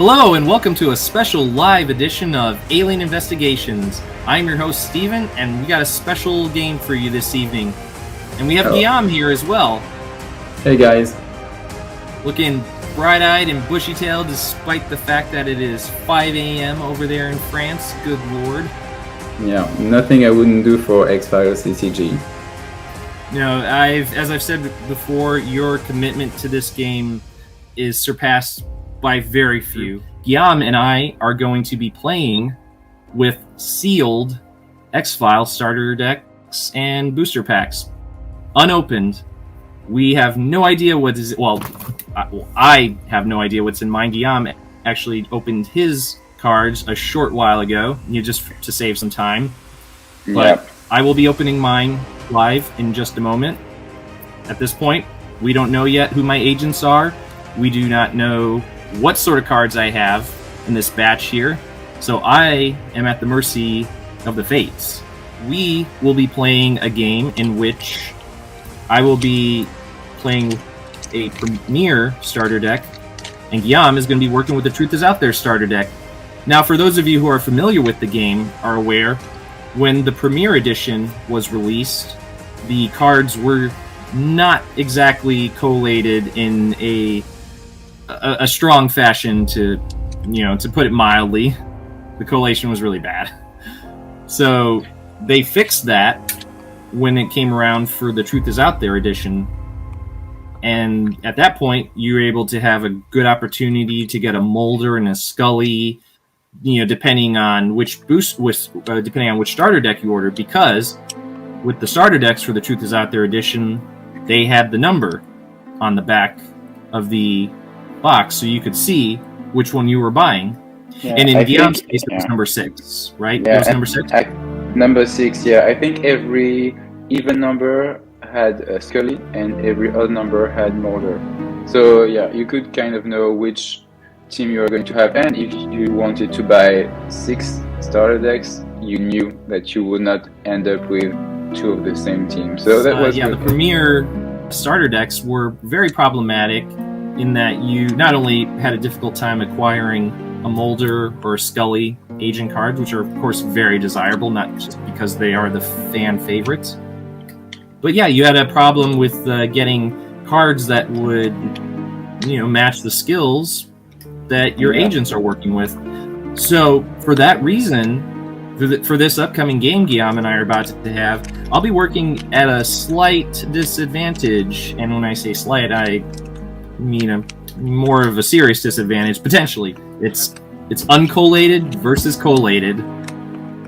Hello and welcome to a special live edition of Alien Investigations. I'm your host Steven, and we got a special game for you this evening. And we have Guillaume here as well. Hey guys. Looking bright-eyed and bushy-tailed despite the fact that it is 5 a.m. over there in France. Good lord. Yeah, nothing I wouldn't do for X-Files CCG. You know, as I've said before, your commitment to this game is surpassed by very few. Guillaume and I are going to be playing with sealed X-Files starter decks and booster packs. Unopened. We have no idea what is... Well, I have no idea what's in mine. Guillaume actually opened his cards a short while ago, just to save some time. But I will be opening mine live in just a moment. At this point, we don't know yet who my agents are. We do not know what sort of cards I have in this batch here, so I am at the mercy of the fates. We will be playing a game in which I will be playing a Premier starter deck, and Guillaume is going to be working with the Truth Is Out There starter deck. Now, for those of you who are familiar with the game, are aware, when the Premier Edition was released, the cards were not exactly collated in a strong fashion, to put it mildly. The collation was really bad. So they fixed that when it came around for the Truth Is Out There edition. And at that point, you were able to have a good opportunity to get a Mulder and a Scully, depending on which starter deck you ordered, because with the starter decks for the Truth Is Out There edition, they had the number on the back of the box, so you could see which one you were buying. Yeah, and in Guillaume's case, it was number 6, right? Yeah, it was number 6? Number 6, yeah. I think every even number had a Scully, and every odd number had Mulder. So, yeah, you could kind of know which team you are going to have. And if you wanted to buy 6 starter decks, you knew that you would not end up with 2 of the same team. So that was the Premier starter decks were very problematic, in that you not only had a difficult time acquiring a Mulder or a Scully agent cards, which are of course very desirable, not just because they are the fan favorites, but yeah, you had a problem with getting cards that would, match the skills that your agents are working with. So for that reason, for this upcoming game Guillaume and I are about to have, I'll be working at a slight disadvantage, and when I say slight, I mean a more of a serious disadvantage, potentially. It's uncollated versus collated,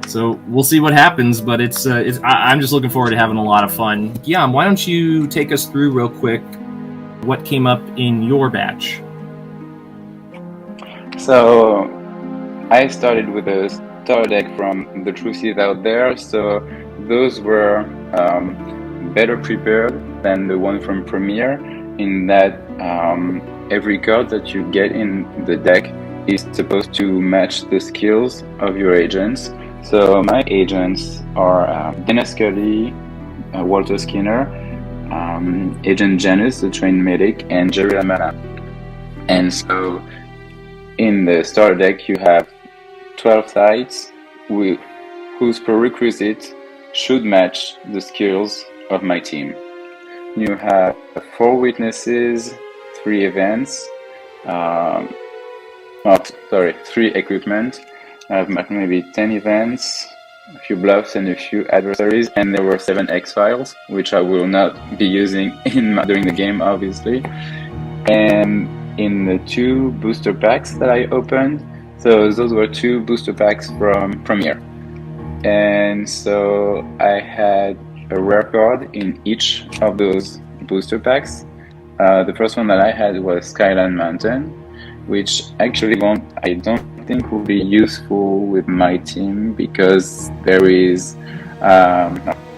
so we'll see what happens, but I'm just looking forward to having a lot of fun. Guillaume, why don't you take us through real quick what came up in your batch? So I started with a starter deck from the Truth Is Out There, so those were better prepared than the one from Premier, in that every card that you get in the deck is supposed to match the skills of your agents. So my agents are Janus, Scully, Walter Skinner, Agent Janus, the trained medic, and Jerry LaManna. And so in the starter deck you have 12 sites whose prerequisite should match the skills of my team. You have 4 witnesses, 3 events, 3 equipment. I have maybe 10 events, a few bluffs, and a few adversaries, and there were 7 X-Files, which I will not be using during the game, obviously. And in the 2 booster packs that I opened, so those were 2 booster packs from Premier. And so I had a rare card in each of those booster packs. The first one that I had was Skyline Mountain, which actually I don't think will be useful with my team, because there is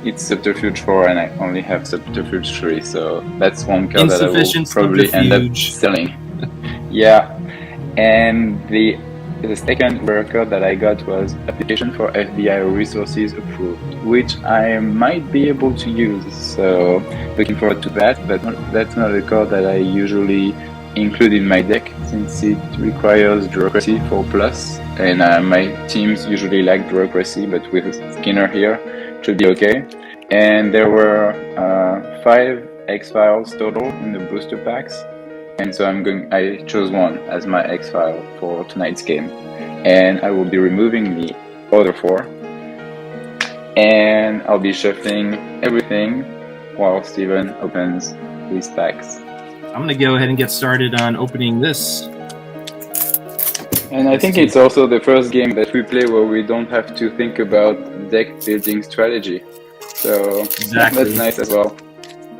it's Subterfuge 4 and I only have Subterfuge 3, so that's one card that I will probably end up selling. Yeah, and the second rare card that I got was Application for FBI Resources Approved, which I might be able to use, so looking forward to that, but that's not a card that I usually include in my deck since it requires bureaucracy 4+, and my teams usually lack bureaucracy, but with Skinner here, it should be okay. And there were 5 X-Files total in the booster packs, and so I chose one as my X-File for tonight's game, and I will be removing the other 4, and I'll be shuffling everything while Steven opens his packs. I'm gonna go ahead and get started on opening this. And I think it's also the first game that we play where we don't have to think about deck building strategy. So Exactly. that's nice as well.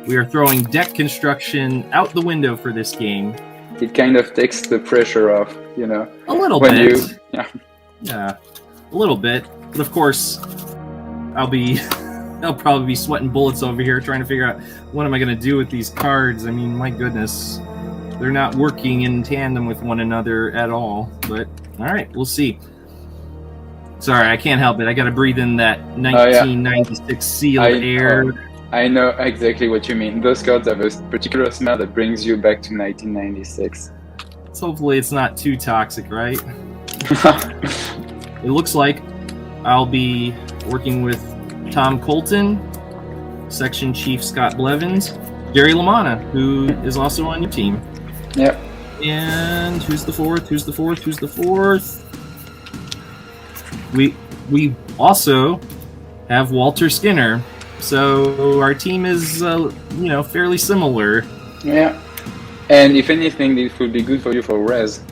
We are throwing deck construction out the window for this game. It kind of takes the pressure off, you know. A little when bit. Yeah, A little bit. But of course, I'll probably be sweating bullets over here trying to figure out what am I going to do with these cards. I mean, my goodness. They're not working in tandem with one another at all. But, alright, we'll see. Sorry, I can't help it. I got to breathe in that 1996 sealed air. I know exactly what you mean. Those cards have a particular smell that brings you back to 1996. So hopefully it's not too toxic, right? It looks like I'll be working with Tom Colton, Section Chief Scott Blevins, Jerry LaManna, who is also on your team. Yep. And who's the fourth? We also have Walter Skinner. So our team is, fairly similar. Yeah. And if anything, this would be good for you for res.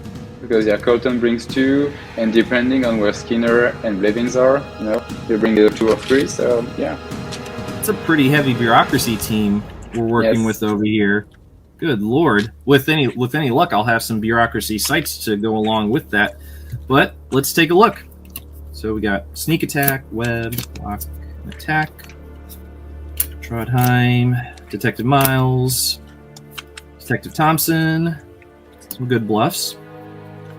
Because Colton brings 2, and depending on where Skinner and Blevins are, they bring either 2 or 3, so yeah. It's a pretty heavy bureaucracy team we're working with over here. Good lord. With any luck, I'll have some bureaucracy sites to go along with that. But let's take a look. So we got Sneak Attack, Web, Block, Attack, Trondheim, Detective Miles, Detective Thompson, some good bluffs.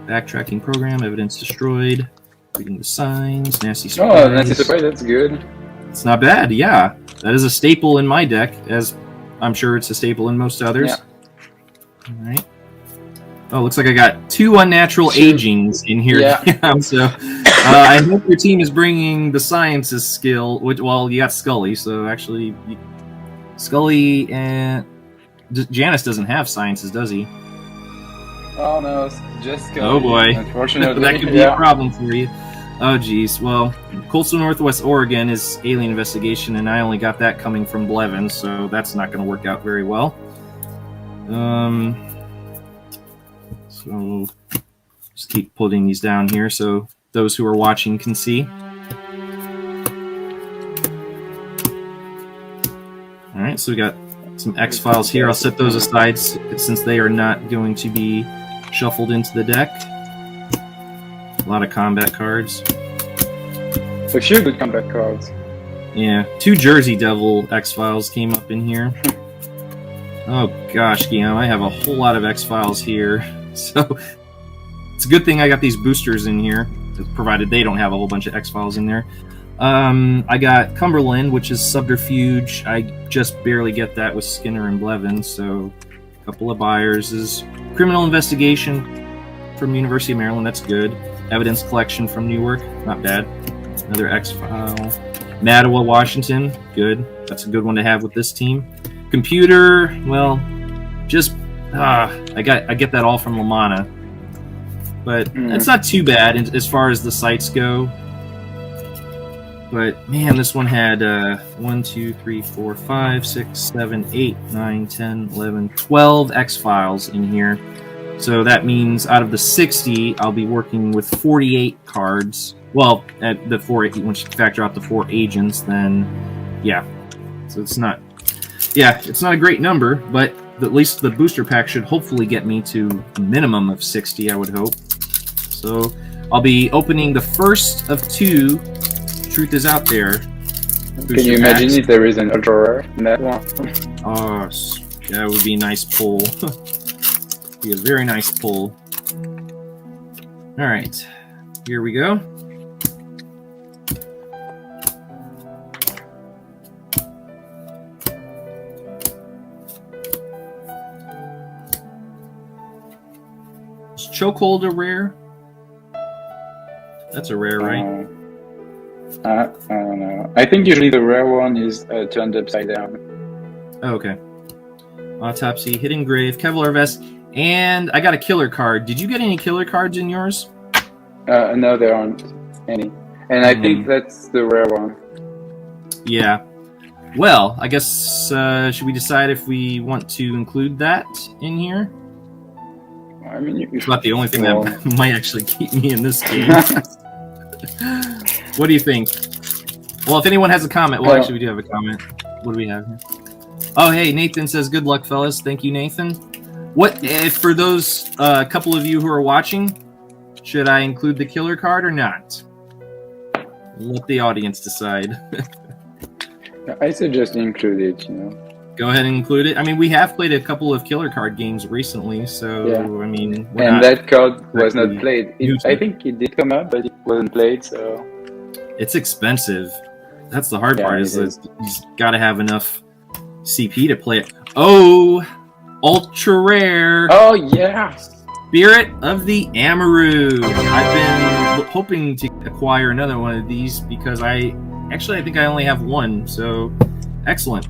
Backtracking Program, Evidence Destroyed, Reading the Signs, Nasty Surprise. Oh, Nasty Surprise, that's good. It's not bad, yeah. That is a staple in my deck, as I'm sure it's a staple in most others. Yeah. Alright. Oh, looks like I got 2 unnatural agings in here. Yeah. So I hope your team is bringing the sciences skill. Well, you got Scully, so actually... Scully and... Janus doesn't have sciences, does he? Oh no, it's just Scully. Oh boy. Unfortunately. That could be a problem for you. Oh geez. Well, Coastal Northwest Oregon is alien investigation, and I only got that coming from Blevins, so that's not going to work out very well. So just keep putting these down here so those who are watching can see. All right, so we got some X-Files here. I'll set those aside since they are not going to be shuffled into the deck. A lot of combat cards. A few good combat cards. Yeah, 2 Jersey Devil X-Files came up in here. Oh gosh, Guillaume, I have a whole lot of X-Files here. So it's a good thing I got these boosters in here, provided they don't have a whole bunch of X-Files in there. I got Cumberland, which is Subterfuge. I just barely get that with Skinner and Blevins, so a couple of buyers is Criminal Investigation from University of Maryland, that's good. Evidence Collection from Newark, not bad. Another X-File. Mattawa, Washington, good. That's a good one to have with this team. Computer, well, just I get that all from LaManna, but it's not too bad as far as the sites go. But man, this one had 1, 2, 3, 4, 5, 6, 7, 8, 9, 10, 11, 12 X-Files in here. So that means out of the 60, I'll be working with 48 cards. Well, at the 4, once you factor out the 4 agents, then yeah. So it's not a great number, but at least the booster pack should hopefully get me to a minimum of 60, I would hope. So I'll be opening the first of 2 Truth is Out There. Can you imagine if there is an ultra rare in that one? Oh, that would be a nice pull. Be a very nice pull. All right, here we go. Chokehold a rare? That's a rare, right? I don't know. I think usually the rare one is turned upside down. Oh, okay. Autopsy, Hidden Grave, Kevlar Vest, and I got a killer card. Did you get any killer cards in yours? No, there aren't any. And I think that's the rare one. Yeah. Well, I guess, should we decide if we want to include that in here? I mean, It's not the only thing that might actually keep me in this game. What do you think? Well, if anyone has a comment... Well, actually, we do have a comment. What do we have here? Oh, hey, Nathan says, good luck, fellas. Thank you, Nathan. What, if for those couple of you who are watching, should I include the killer card or not? Let the audience decide. I suggest include it, you know. Go ahead and include it. I mean, we have played a couple of killer card games recently, so, yeah. I mean... And that card was not played. I think it did come up, but it wasn't played, so... It's expensive. That's the hard part, is that you got to have enough CP to play it. Oh! Ultra rare! Oh, yeah! Spirit of the Amaru! I've been hoping to acquire another one of these because I think I only have one, so excellent.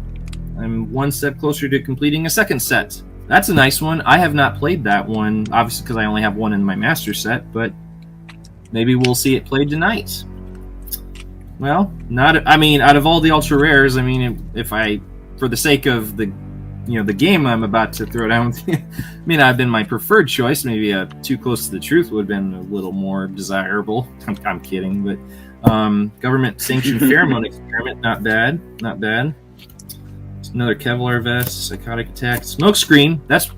I'm one step closer to completing a second set. That's a nice one. I have not played that one, obviously because I only have one in my master set, but maybe we'll see it played tonight. Well, out of all the ultra rares, I mean, if I, for the sake of the game I'm about to throw down with you, may not have been my preferred choice. Maybe Too Close to the Truth would have been a little more desirable. I'm kidding, but government sanctioned pheromone experiment, not bad, not bad. Another Kevlar Vest, Psychotic Attack, Smokescreen. That's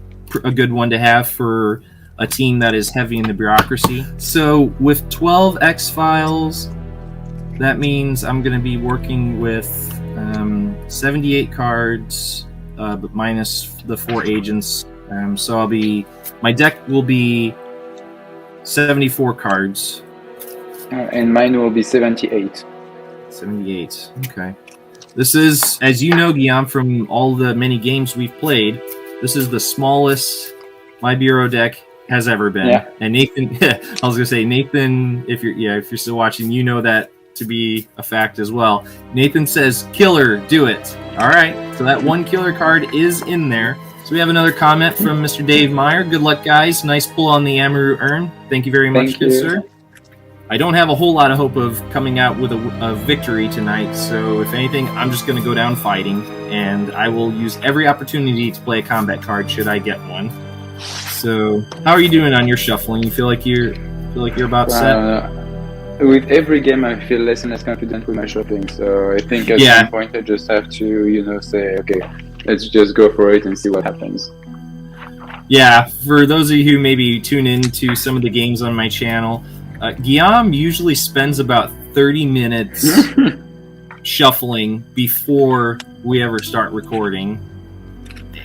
a good one to have for a team that is heavy in the bureaucracy. So with 12 X-Files, that means I'm going to be working with 78 cards, but minus the 4 agents. So my deck will be 74 cards. And mine will be 78. 78, okay. This is, as you know, Guillaume, from all the many games we've played, this is the smallest my bureau deck has ever been. Yeah. And Nathan, I was gonna say, Nathan, if you're still watching, you know that to be a fact as well. Nathan says, "Killer, do it." All right, so that one killer card is in there. So we have another comment from Mr. Dave Meyer. Good luck, guys. Nice pull on the Amaru Urn. Thank you very much, good sir. I don't have a whole lot of hope of coming out with a victory tonight, so if anything, I'm just going to go down fighting, and I will use every opportunity to play a combat card should I get one. So, how are you doing on your shuffling? You feel like you're about set? With every game, I feel less and less confident with my shuffling, so I think at some point I just have to, say, okay, let's just go for it and see what happens. Yeah, for those of you who maybe tune into some of the games on my channel, Guillaume usually spends about 30 minutes shuffling before we ever start recording.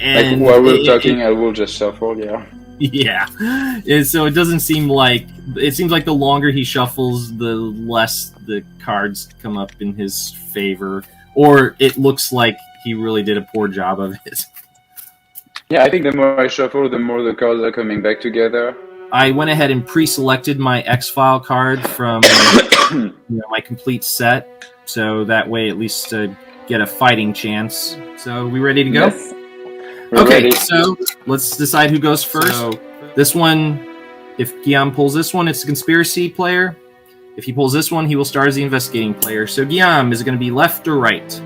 And while we're talking, I will just shuffle, yeah. Yeah. And so it doesn't seem like... It seems like the longer he shuffles, the less the cards come up in his favor. Or it looks like he really did a poor job of it. Yeah, I think the more I shuffle, the more the cards are coming back together. I went ahead and pre-selected my X-File card from my complete set, so that way at least get a fighting chance. So, we ready to go? Yes. Okay, so let's decide who goes first. So, this one, if Guillaume pulls this one, it's the conspiracy player. If he pulls this one, he will start as the investigating player. So, Guillaume, is it going to be left or right?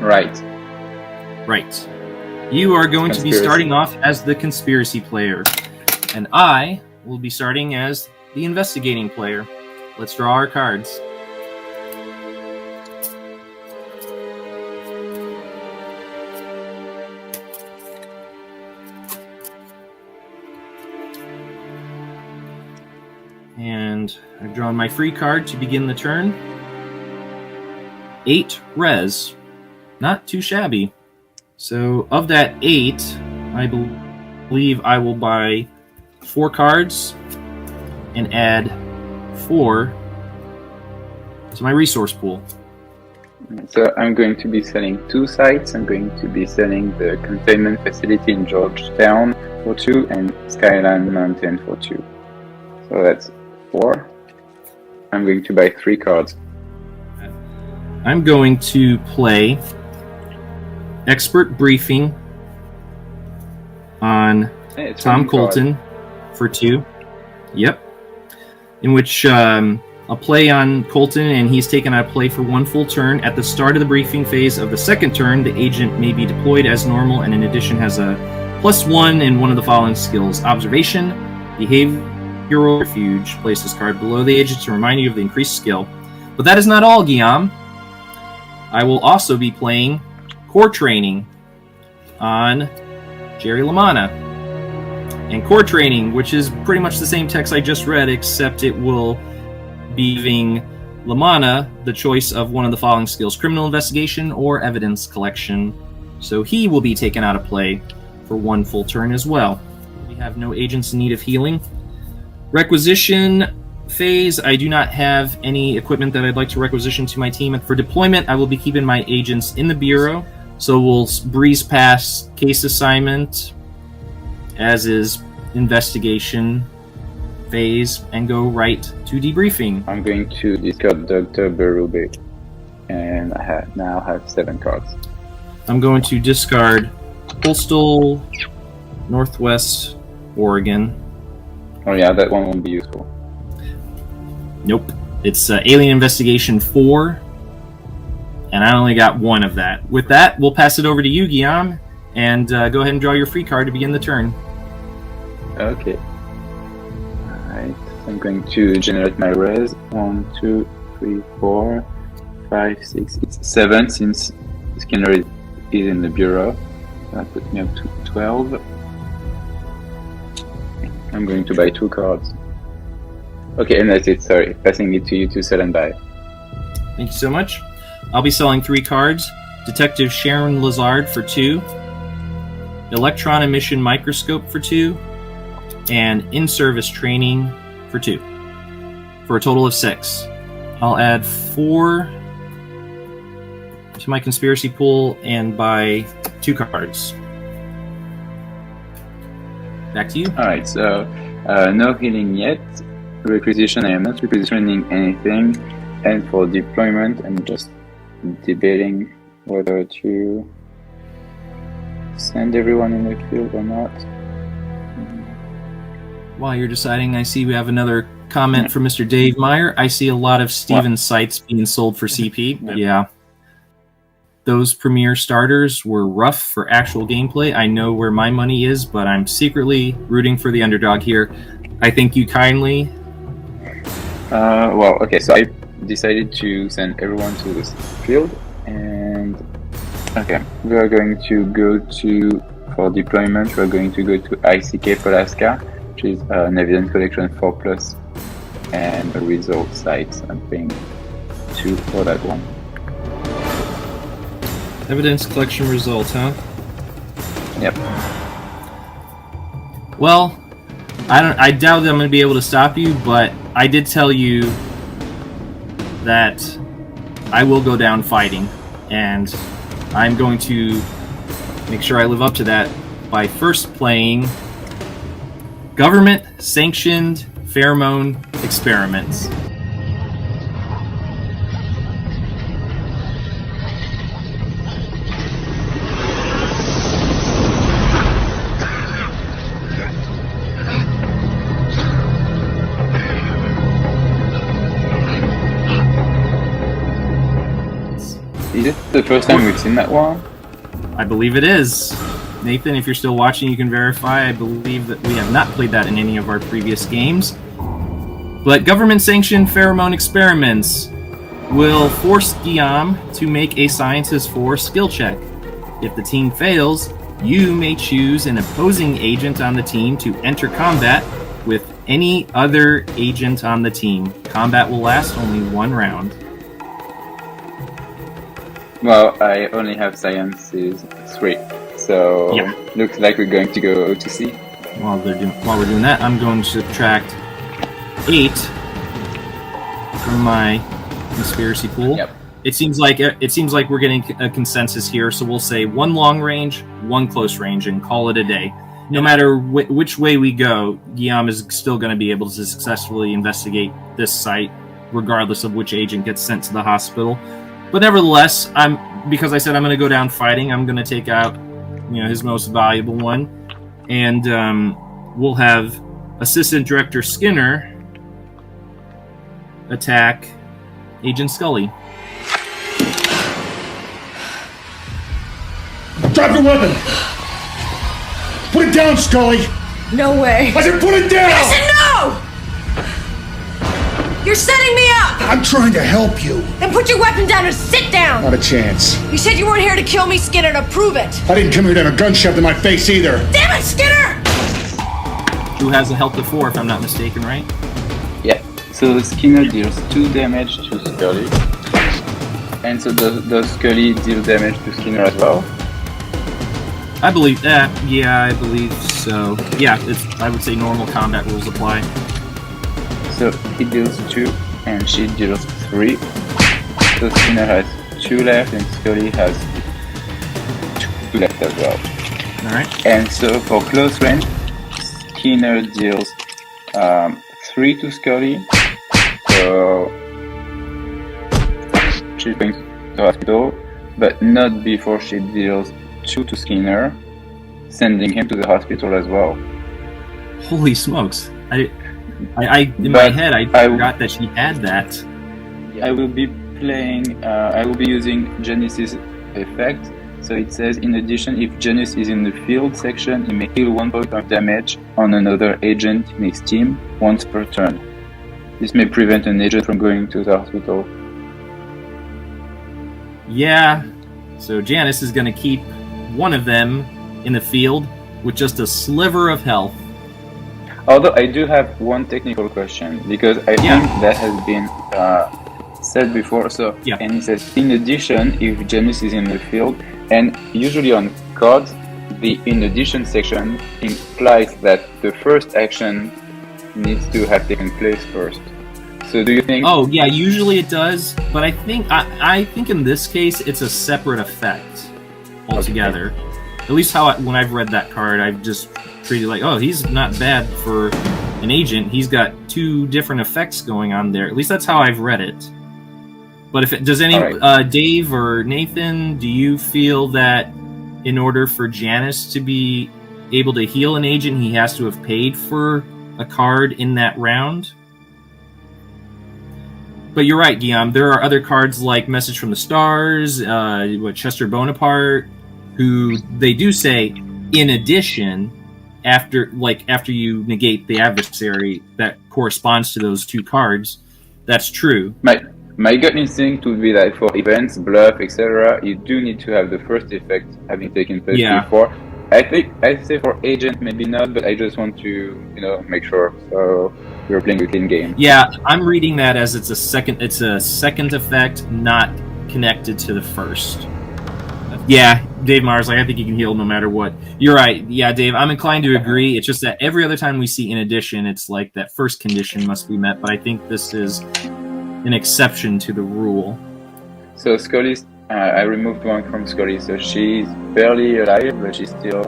Right. Right. You are going to be starting off as the conspiracy player, and I will be starting as the investigating player. Let's draw our cards. And I've drawn my free card to begin the turn. 8 res. Not too shabby. So of that 8, I believe I will buy 4 cards and add 4 to my resource pool. So I'm going to be selling 2 sites. I'm going to be selling the containment facility in Georgetown for 2 and Skyline Mountain for 2. So that's 4. I'm going to buy 3 cards. I'm going to play Expert Briefing on Tom Colton for 2. Yep. In which a play on Colton, and he's taken out a play for 1 full turn. At the start of the briefing phase of the second turn, the agent may be deployed as normal, and in addition has a +1 in one of the following skills: Observation, Behavioral, Refuge. Place this card below the agent to remind you of the increased skill. But that is not all, Guillaume. I will also be playing Core Training on Jerry LaManna. And Core Training, which is pretty much the same text I just read, except it will be giving LaManna the choice of one of the following skills: Criminal Investigation or Evidence Collection. So he will be taken out of play for 1 full turn as well. We have no agents in need of healing. Requisition phase, I do not have any equipment that I'd like to requisition to my team. And for deployment, I will be keeping my agents in the Bureau. So we'll breeze past case assignment, as is investigation phase, and go right to debriefing. I'm going to discard Dr. Berube, and I now have 7 cards. I'm going to discard Coastal Northwest Oregon. Oh yeah, that one won't be useful. Nope. It's Alien Investigation 4, and I only got 1 of that. With that, we'll pass it over to you, Guillaume, and go ahead and draw your free card to begin the turn. Okay. Alright, I'm going to generate my res. 1, 2, 3, 4, 5, 6, it's 7 since Skinner is in the Bureau. That puts me up to 12. I'm going to buy 2 cards. Okay, and that's it, sorry. Passing it to you to sell and buy. Thank you so much. I'll be selling 3 cards. Detective Sharon Lazard for 2. Electron Emission Microscope for 2. And In-Service Training for 2. For a total of 6. I'll add 4 to my conspiracy pool and buy 2 cards. Back to you. Alright, so no healing yet. Requisition, I am not requisitioning anything. And for deployment, I'm just debating whether to send everyone in the field or not. While you're deciding, I see we have another comment from Mr. Dave Meyer. I see a lot of Steven sites being sold for CP. Yeah. Those premier starters were rough for actual gameplay. I know where my money is, but I'm secretly rooting for the underdog here. I thank you kindly. Well, okay, so I decided to send everyone to this field, and okay, we are going to go to, for deployment, we're going to go to ICK Polaska, which is an evidence collection 4+, and a result site. I'm paying 2 for that one. Evidence collection result, huh? Yep. Well, I doubt that I'm going to be able to stop you, but I did tell you that I will go down fighting, and I'm going to make sure I live up to that by first playing government-sanctioned pheromone experiments. Is it the first time we've seen that one? I believe it is. Nathan, if you're still watching, you can verify. I believe that we have not played that in any of our previous games. But government-sanctioned pheromone experiments will force Guillaume to make a Sciences 4 skill check. If the team fails, you may choose an opposing agent on the team to enter combat with any other agent on the team. Combat will last only 1 round. Well, I only have Sciences 3, so yeah. Looks like we're going to go O2C. While we're doing that, I'm going to subtract 8 from my conspiracy pool. Yep. It seems like we're getting a consensus here, so we'll say 1 long range, 1 close range, and call it a day. no matter which way we go, Guillaume is still going to be able to successfully investigate this site, regardless of which agent gets sent to the hospital. But nevertheless, because I said I'm going to go down fighting, I'm going to take out, his most valuable one, and we'll have Assistant Director Skinner attack Agent Scully. Drop your weapon! Put it down, Scully! No way. I said put it down! I said no! You're setting me up! I'm trying to help you. Then put your weapon down and sit down! Not a chance. You said you weren't here to kill me, Skinner, to prove it! I didn't come here to have a gun shoved in my face either. Damn it, Skinner! Who has a health of 4, if I'm not mistaken, right? Yeah. So Skinner deals 2 damage to Scully. And so does Scully deal damage to Skinner as well? I believe that. Yeah, I believe so. Yeah, I would say normal combat rules apply. So he deals 2 and she deals 3. So Skinner has 2 left and Scully has 2 left as well. Alright. And so for close range, Skinner deals 3 to Scully. So she's going to the hospital, but not before she deals 2 to Skinner, sending him to the hospital as well. Holy smokes! I my head, I forgot that she had that. I will be playing. I will be using Janus's effect. So it says, in addition, if Janus is in the field section, he may heal 1 point of damage on another agent in his team once per turn. This may prevent an agent from going to the hospital. Yeah. So Janus is going to keep one of them in the field with just a sliver of health. Although I do have one technical question, because I think that has been said before. So, and it says, in addition, if Janus is in the field, and usually on cards, the in addition section implies that the first action needs to have taken place first. So do you think... Oh, yeah, usually it does, but I think in this case, it's a separate effect altogether. Okay. At least when I've read that card, I've just treated like, oh, he's not bad for an agent. He's got 2 different effects going on there. At least that's how I've read it. But does Dave or Nathan, do you feel that in order for Janus to be able to heal an agent, he has to have paid for a card in that round? But you're right, Guillaume. There are other cards like Message from the Stars, Chester Bonaparte, who they do say, in addition, after you negate the adversary that corresponds to those 2 cards. That's true. My gut instinct would be that for events, bluff, etc., you do need to have the first effect having taken place before. I'd say for agent maybe not, but I just want to make sure. So we're playing a clean game. Yeah, I'm reading that as it's a second effect, not connected to the first. Yeah, Dave Mars, I think you can heal no matter what. You're right. Yeah, Dave, I'm inclined to agree. It's just that every other time we see in addition, it's like that first condition must be met, but I think this is an exception to the rule. So Scully's, I removed 1 from Scully, so she's barely alive, but she's still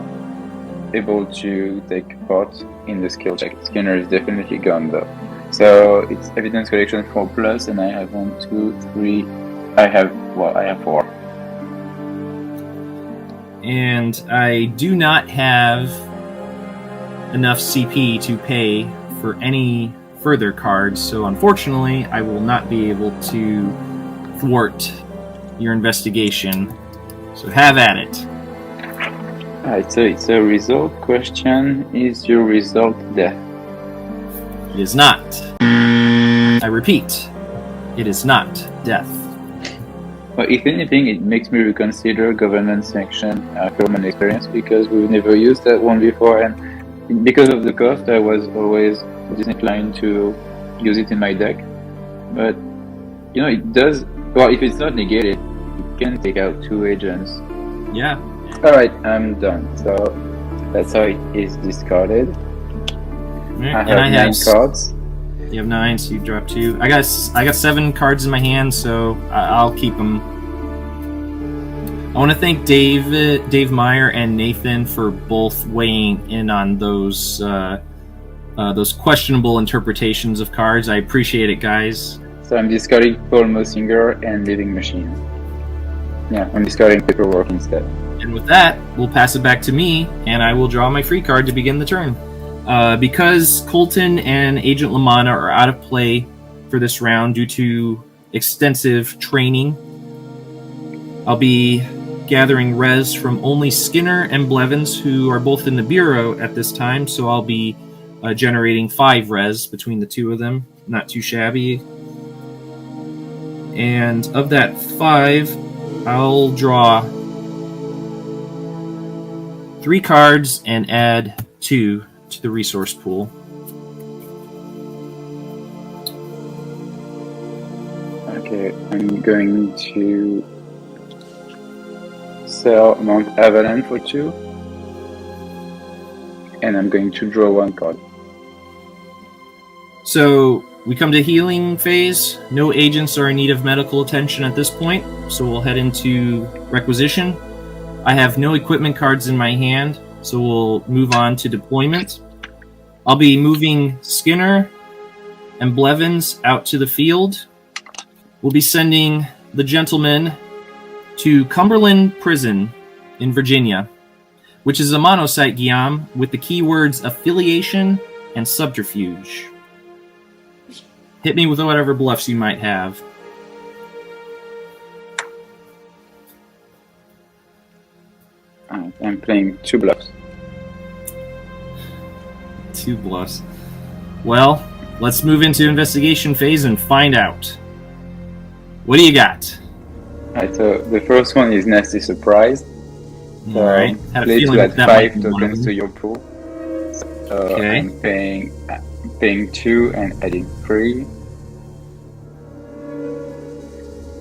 able to take part in the skill check. Skinner is definitely gone though. So it's evidence collection 4+, and I have 1, 2, 3. I have 4. And I do not have enough CP to pay for any further cards, so unfortunately I will not be able to thwart your investigation. So have at it. Alright, so it's a result question. Is your result death? It is not. I repeat, it is not death. Well, if anything, it makes me reconsider governance sanction from an experience, because we've never used that one before, and because of the cost, I was always disinclined to use it in my deck. But it does. Well, if it's not negated, it can take out 2 agents. Yeah. All right, I'm done. So that's how it is discarded. Right. I have 9 cards. You have 9, so you drop 2. I got 7 cards in my hand, so I'll keep them. I want to thank Dave Meyer and Nathan for both weighing in on those questionable interpretations of cards. I appreciate it, guys. So I'm discarding Paul Mossinger and Living Machine. Yeah, I'm discarding Paperwork instead. And with that, we'll pass it back to me, and I will draw my free card to begin the turn. Because Colton and Agent LaManna are out of play for this round due to extensive training, I'll be gathering res from only Skinner and Blevins, who are both in the Bureau at this time, so I'll be generating 5 res between the two of them. Not too shabby. And of that 5, I'll draw 3 cards and add 2 to the resource pool. Okay, I'm going to sell Mount Avalon for 2. And I'm going to draw 1 card. So we come to healing phase. No agents are in need of medical attention at this point, so we'll head into requisition. I have no equipment cards in my hand, so we'll move on to deployment. I'll be moving Skinner and Blevins out to the field. We'll be sending the gentleman to Cumberland Prison in Virginia, which is a monosite, Guillaume, with the keywords affiliation and subterfuge. Hit me with whatever bluffs you might have. I'm playing 2 bluffs. 2 bluffs. Well, let's move into investigation phase and find out. What do you got? Alright, so the first one is Nasty Surprise. So Alright, had a play feeling to add that might 5 be one of tokens them. to your pool. So Okay. I'm paying 2 and adding 3.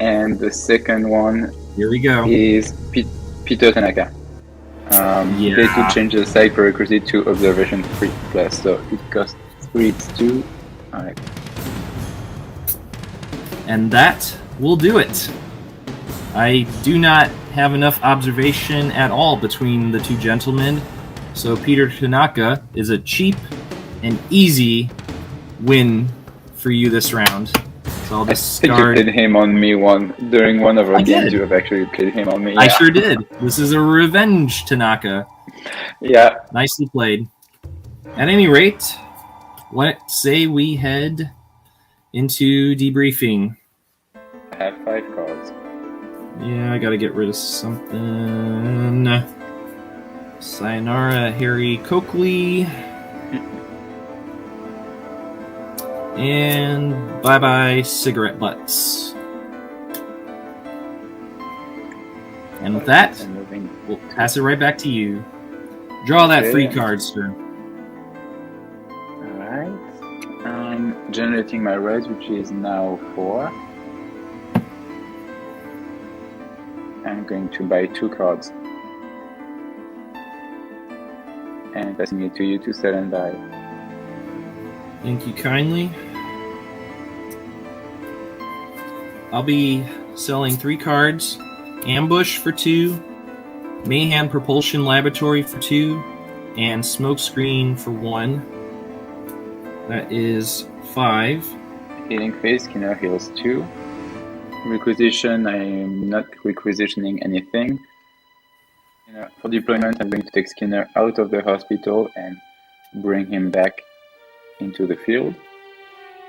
And the second one Here we go. is Peter Tanaka. Yeah. Play to change the side prerequisite to observation 3+. So it costs 3, it's 2. Alright. And that will do it. I do not have enough observation at all between the two gentlemen, so Peter Tanaka is a cheap and easy win for you this round. So I'll I think you discard. played him on me during one of our I games. did. You have actually played him on me. I Yeah. sure did. This is a revenge, Tanaka. Yeah. Nicely played. At any rate, let's say we head into debriefing. I have 5 cards. Yeah, I gotta get rid of something. Sayonara, Harry Coakley. And bye-bye, cigarette butts. And with that, I'm moving. we'll pass it right back to you. Draw that Okay. free card, sir. Alright. I'm generating my res, which is now 4. I'm going to buy 2 cards. And passing it to you to sell and buy. Thank you kindly. I'll be selling 3 cards. Ambush for 2, Mayhem Propulsion Laboratory for 2, and Smokescreen for 1. That is 5. Healing phase, Skinner heals 2. Requisition, I am not requisitioning anything. For deployment, I'm going to take Skinner out of the hospital and bring him back into the field.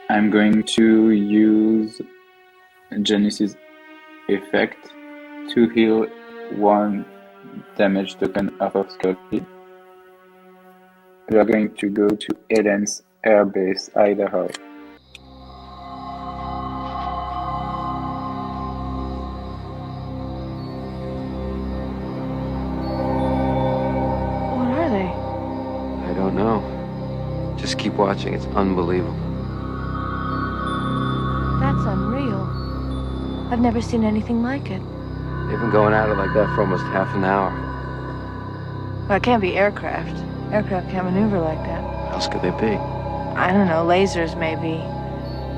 I'm going to use Janus's effect to heal 1 damage token off of Scully. We are going to go to Ellen's Air Base, Idaho. What are they? I don't know. Just keep watching. It's unbelievable. That's unreal. I've never seen anything like it. They've been going at it like that for almost half an hour. Well, it can't be aircraft. Aircraft can't maneuver like that. What else could they be? I don't know, lasers maybe.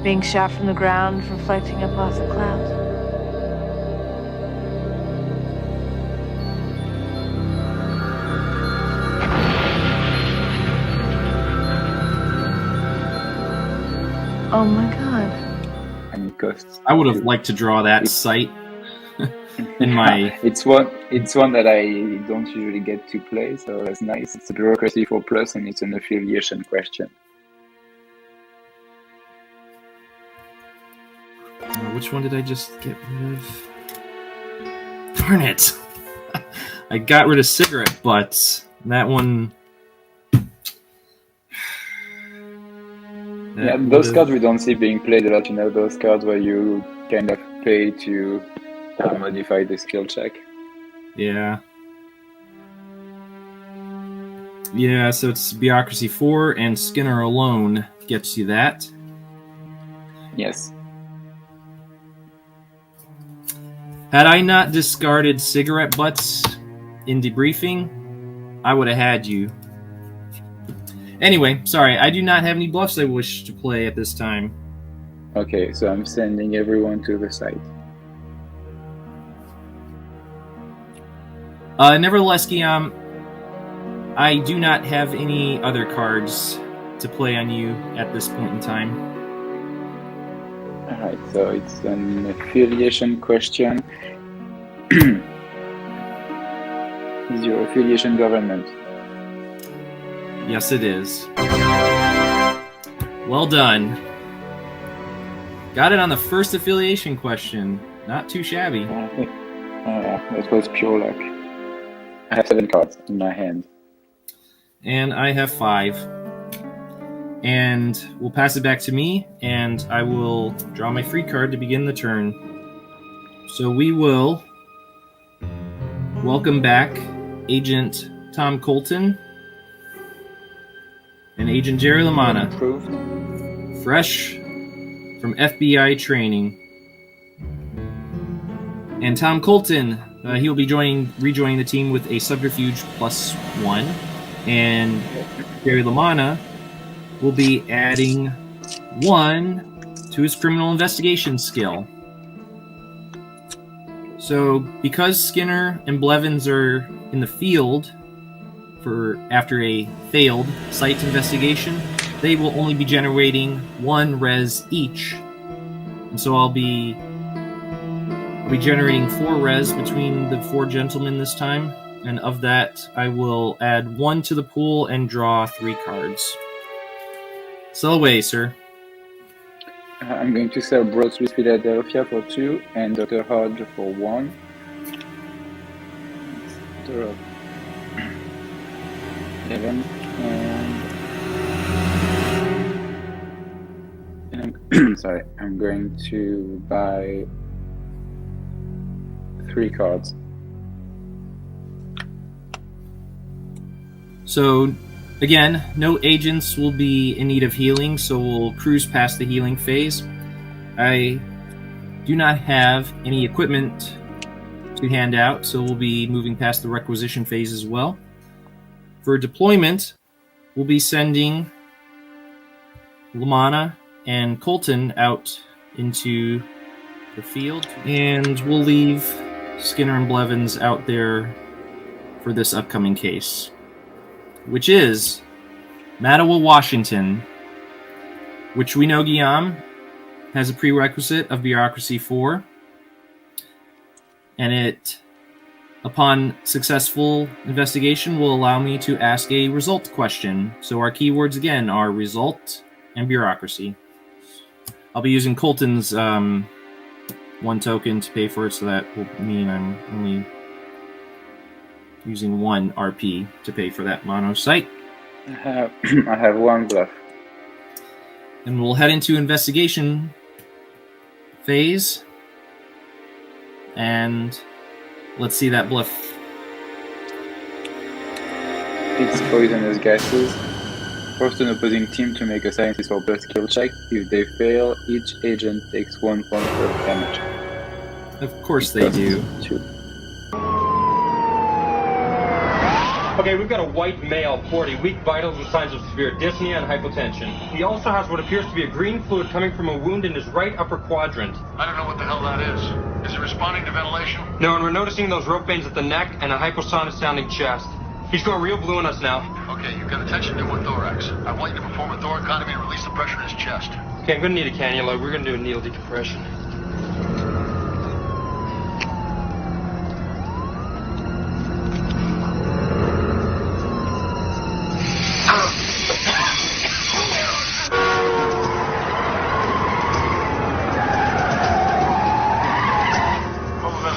Being shot from the ground, reflecting up off the clouds. Oh my god. And it costs. I would have liked to draw that site in my. It's one that I don't usually get to play, so that's nice. It's a bureaucracy 4+, and it's an affiliation question. Which one did I just get rid of? Darn it! I got rid of cigarette butts. That one. Yeah, those cards we don't see being played a lot, you know, those cards where you kind of pay to modify the skill check. Yeah. Yeah, so it's Bureaucracy 4, and Skinner alone gets you that. Yes. Had I not discarded cigarette butts in debriefing, I would have had you. Anyway, sorry, I do not have any bluffs I wish to play at this time. Okay, so I'm sending everyone to the site. Nevertheless, Guillaume, I do not have any other cards to play on you at this point in time. Alright, so it's an affiliation question. Is your affiliation government? Yes, it is. Well done. Got it on the first affiliation question. Not too shabby. I think that was pure luck. I have 7 cards in my hand. And I have 5. And we'll pass it back to me, and I will draw my free card to begin the turn. So we will welcome back Agent Tom Colton and Agent Jerry Lamanna, Approved. fresh from FBI training. And Tom Colton, he will be rejoining the team with a subterfuge +1, and Jerry Lamanna will be adding 1 to his criminal investigation skill. So, because Skinner and Blevins are in the field after a failed site investigation, they will only be generating 1 res each. And so I'll be generating 4 res between the 4 gentlemen this time, and of that I will add 1 to the pool and draw 3 cards. Sell away, sir. I'm going to sell Broad Street Philadelphia for 2 and Dr. Hodge for 1. Draw 11 and sorry, I'm going to buy 3 cards. So, again, no agents will be in need of healing, so we'll cruise past the healing phase. I do not have any equipment to hand out, so we'll be moving past the requisition phase as well. For deployment, we'll be sending Lamanna and Colton out into the field, and we'll leave Skinner and Blevins out there for this upcoming case, which is Mattawa, Washington, which we know Guillaume has a prerequisite of Bureaucracy 4, and it, upon successful investigation, will allow me to ask a result question. So our keywords again are result and bureaucracy. I'll be using Colton's 1 token to pay for it, so that will mean I'm only using 1 RP to pay for that mono site. I have 1 bluff. And we'll head into investigation phase. And let's see that bluff. It's poisonous gases. Force an opposing team to make a scientist or plus skill check. If they fail, each agent takes 1 point of damage. Of course they do. 2. Okay, we've got a white male, 40, weak vitals with signs of severe dyspnea and hypotension. He also has what appears to be a green fluid coming from a wound in his right upper quadrant. I don't know what the hell that is. Is it responding to ventilation? No, and we're noticing those rope veins at the neck and a hyposonic sounding chest. He's going real blue on us now. Okay, you've got attention to a thorax. I want you to perform a thoracotomy and release the pressure in his chest. Okay, I'm gonna need a cannula. We're gonna do a needle decompression.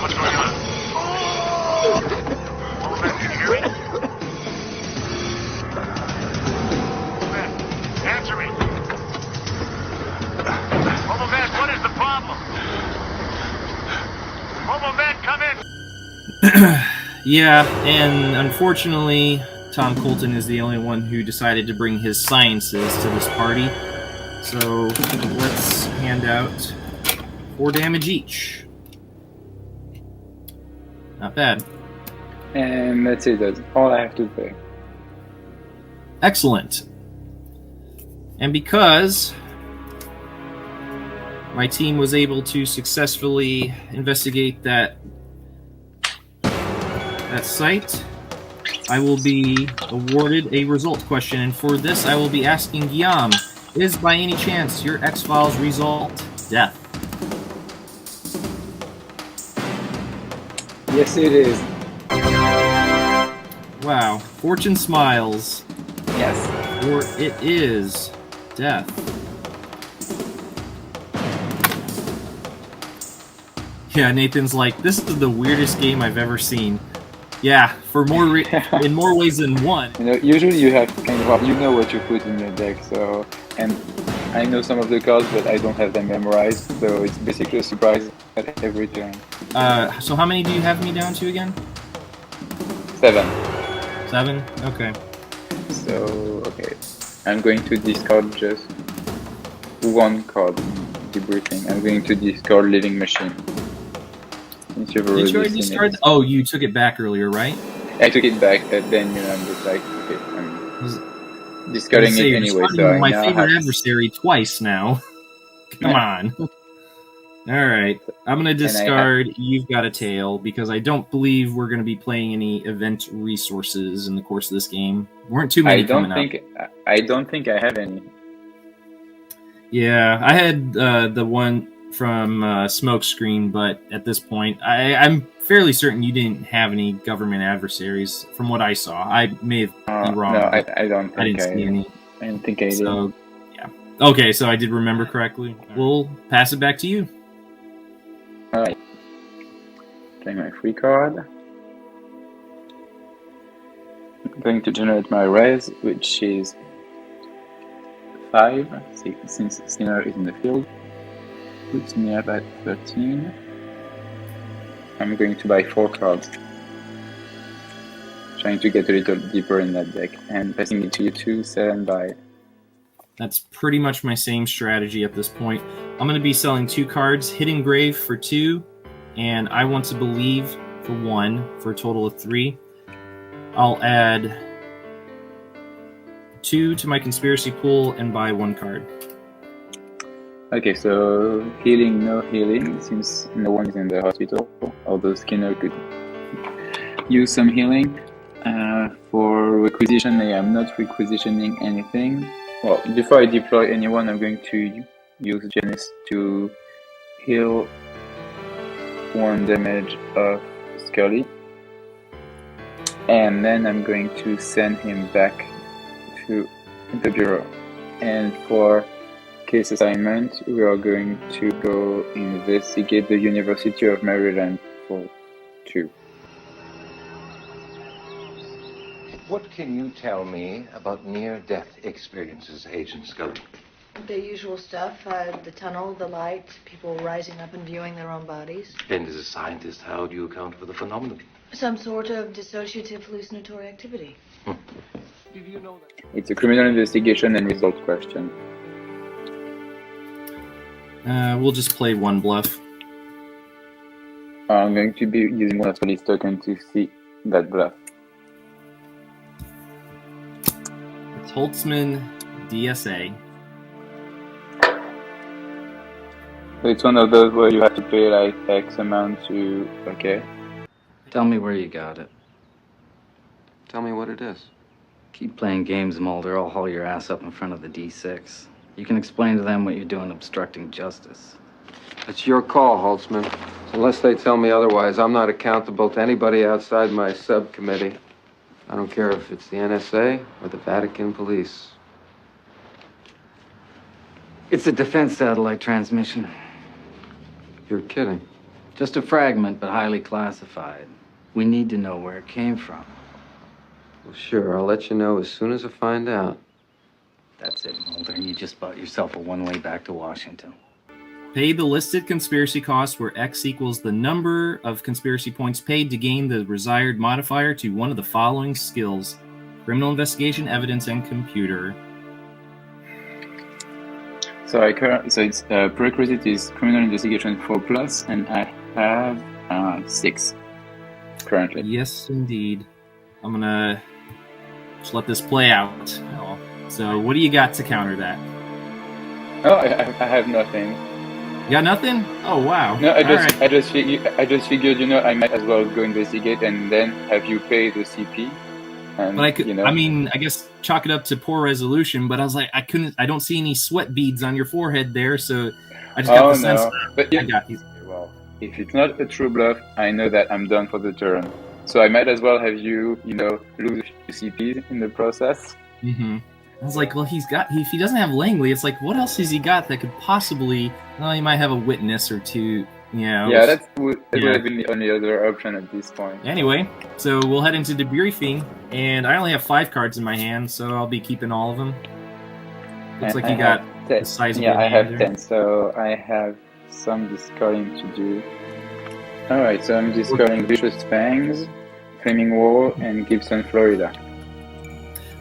What's going on? Mulder, can you hear me? Mulder, answer me. Mulder, what is the problem? Mulder, come in. Yeah, and unfortunately, Tom Colton is the only one who decided to bring his sciences to this party. So let's hand out 4 damage each. Not bad. And that's it. That's all I have to say. Excellent. And because my team was able to successfully investigate that site, I will be awarded a result question, and for this I will be asking Guillaume, is by any chance your X-Files result death? Yes, it is. Wow, fortune smiles. Yes. Or it is death. Yeah, Nathan's like, this is the weirdest game I've ever seen. Yeah, for more in more ways than one. You know, usually you have kind of, you know what you put in your deck, so, and I know some of the cards, but I don't have them memorized, so it's basically a surprise at every turn. So how many do you have me down to again? 7. 7? Okay. So, okay. I'm going to discard just 1 card. Debriefing. I'm going to discard Living Machine. Since you've already Did you already seen discard? it. Oh, you took it back earlier, right? I took it back, but then, you know, I'm just like, okay, I'm discarding it anyway, so I my now favorite have... adversary twice now. Come on. Alright, I'm going to discard You've Got a Tail, because I don't believe we're going to be playing any event resources in the course of this game. Weren't too many coming up. I don't think I have any. Yeah, I had the one from Smokescreen, but at this point, I'm fairly certain you didn't have any government adversaries from what I saw. I may be wrong. No, I don't think I didn't see any. I don't think I did. So, yeah. Okay, so I did remember correctly. We'll pass it back to you. Alright. Playing my free card. I'm going to generate my res, which is 5, since Sinner is in the field. Puts me up at 13. I'm going to buy 4 cards. Trying to get a little deeper in that deck, and passing it to you to 7 buy. That's pretty much my same strategy at this point. I'm going to be selling 2 cards, Hidden Grave for 2, and I Want to Believe for 1, for a total of 3. I'll add 2 to my conspiracy pool and buy 1 card. Okay, so healing, no healing, since no one is in the hospital, although Skinner could use some healing. For requisition, I am not requisitioning anything. Well, before I deploy anyone, I'm going to use Janus to heal 1 damage of Scully. And then I'm going to send him back to the bureau. And for case assignment, we are going to go investigate the University of Maryland for 2. What can you tell me about near-death experiences, Agent Scully? The usual stuff, the tunnel, the light, people rising up and viewing their own bodies. And as a scientist, how do you account for the phenomenon? Some sort of dissociative hallucinatory activity. Did you know that? It's a criminal investigation and result question. We'll just play 1 bluff. I'm going to be using one of Scully's token to see that bluff. It's Holtzman DSA. So it's one of those where you have to pay like X amount to... Okay. Tell me where you got it. Tell me what it is. Keep playing games, Mulder. I'll haul your ass up in front of the D6. You can explain to them what you're doing obstructing justice. It's your call, Holtzman. Unless they tell me otherwise, I'm not accountable to anybody outside my subcommittee. I don't care if it's the NSA or the Vatican police. It's a defense satellite transmission. You're kidding. Just a fragment, but highly classified. We need to know where it came from. Well, sure, I'll let you know as soon as I find out. That's it, Mulder. You just bought yourself a one-way back to Washington. Pay the listed conspiracy cost where X equals the number of conspiracy points paid to gain the desired modifier to one of the following skills: criminal investigation, evidence, and computer. So it's prerequisite is criminal investigation 4+, and I have 6 currently. Yes, indeed. I'm gonna just let this play out. So, what do you got to counter that? Oh, I have nothing. You got nothing? Oh wow. No, I Alright. just figured, I might as well go investigate and then have you pay the CP. And, But I mean, I guess chalk it up to poor resolution. But I was like, I don't see any sweat beads on your forehead there, so I just got the sense. But I got these. Well, if it's not a true bluff, I know that I'm done for the turn. So I might as well have you, lose a few CPs in the process. Mm-hmm. I was like, well, if he doesn't have Langley, it's like, what else has he got that could possibly? Well, he might have a witness or two. Yeah, that would have been the only other option at this point. Anyway, so we'll head into debriefing, and I only have 5 cards in my hand, so I'll be keeping all of them. Looks like you got the sizable I have hand 10, so I have some discarding to do. Alright, so I'm discarding Vicious Fangs, Flaming Wall, and Gibson, Florida.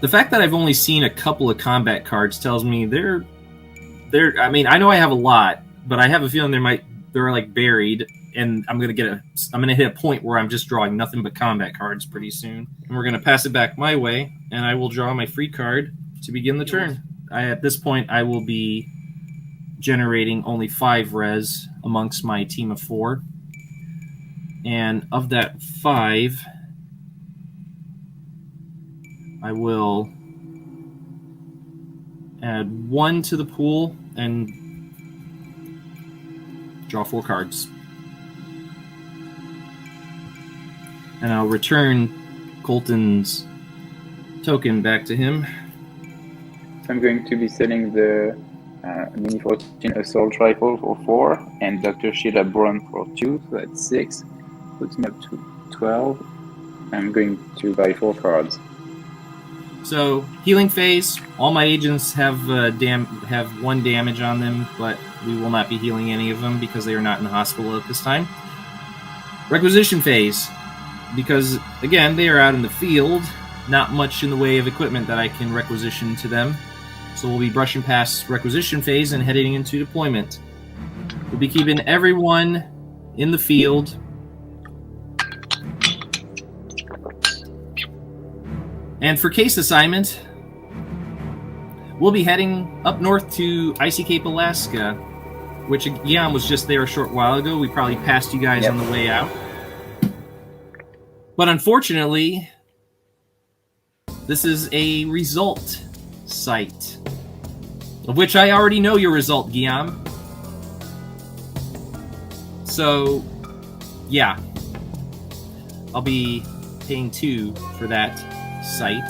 The fact that I've only seen a couple of combat cards tells me they're. I mean, I know I have a lot, but I have a feeling they're like buried, and I'm gonna hit a point where I'm just drawing nothing but combat cards pretty soon, and we're gonna pass it back my way, and I will draw my free card to begin the turn. At this point, I will be generating only 5 res amongst my team of 4, and of that 5. I will add 1 to the pool and draw 4 cards. And I'll return Colton's token back to him. I'm going to be selling the Mini 14 Assault Rifle for 4 and Dr. Sheila Brown for 2, so that's 6. Puts me up to 12. I'm going to buy 4 cards. So, healing phase. All my agents have 1 damage on them, but we will not be healing any of them because they are not in the hospital at this time. Requisition phase. Because, again, they are out in the field. Not much in the way of equipment that I can requisition to them. So we'll be brushing past requisition phase and heading into deployment. We'll be keeping everyone in the field. And for case assignment, we'll be heading up north to Icy Cape, Alaska, which Guillaume was just there a short while ago. We probably passed you guys on the way out. But unfortunately, this is a result site, of which I already know your result, Guillaume. So, yeah. I'll be paying 2 for that site.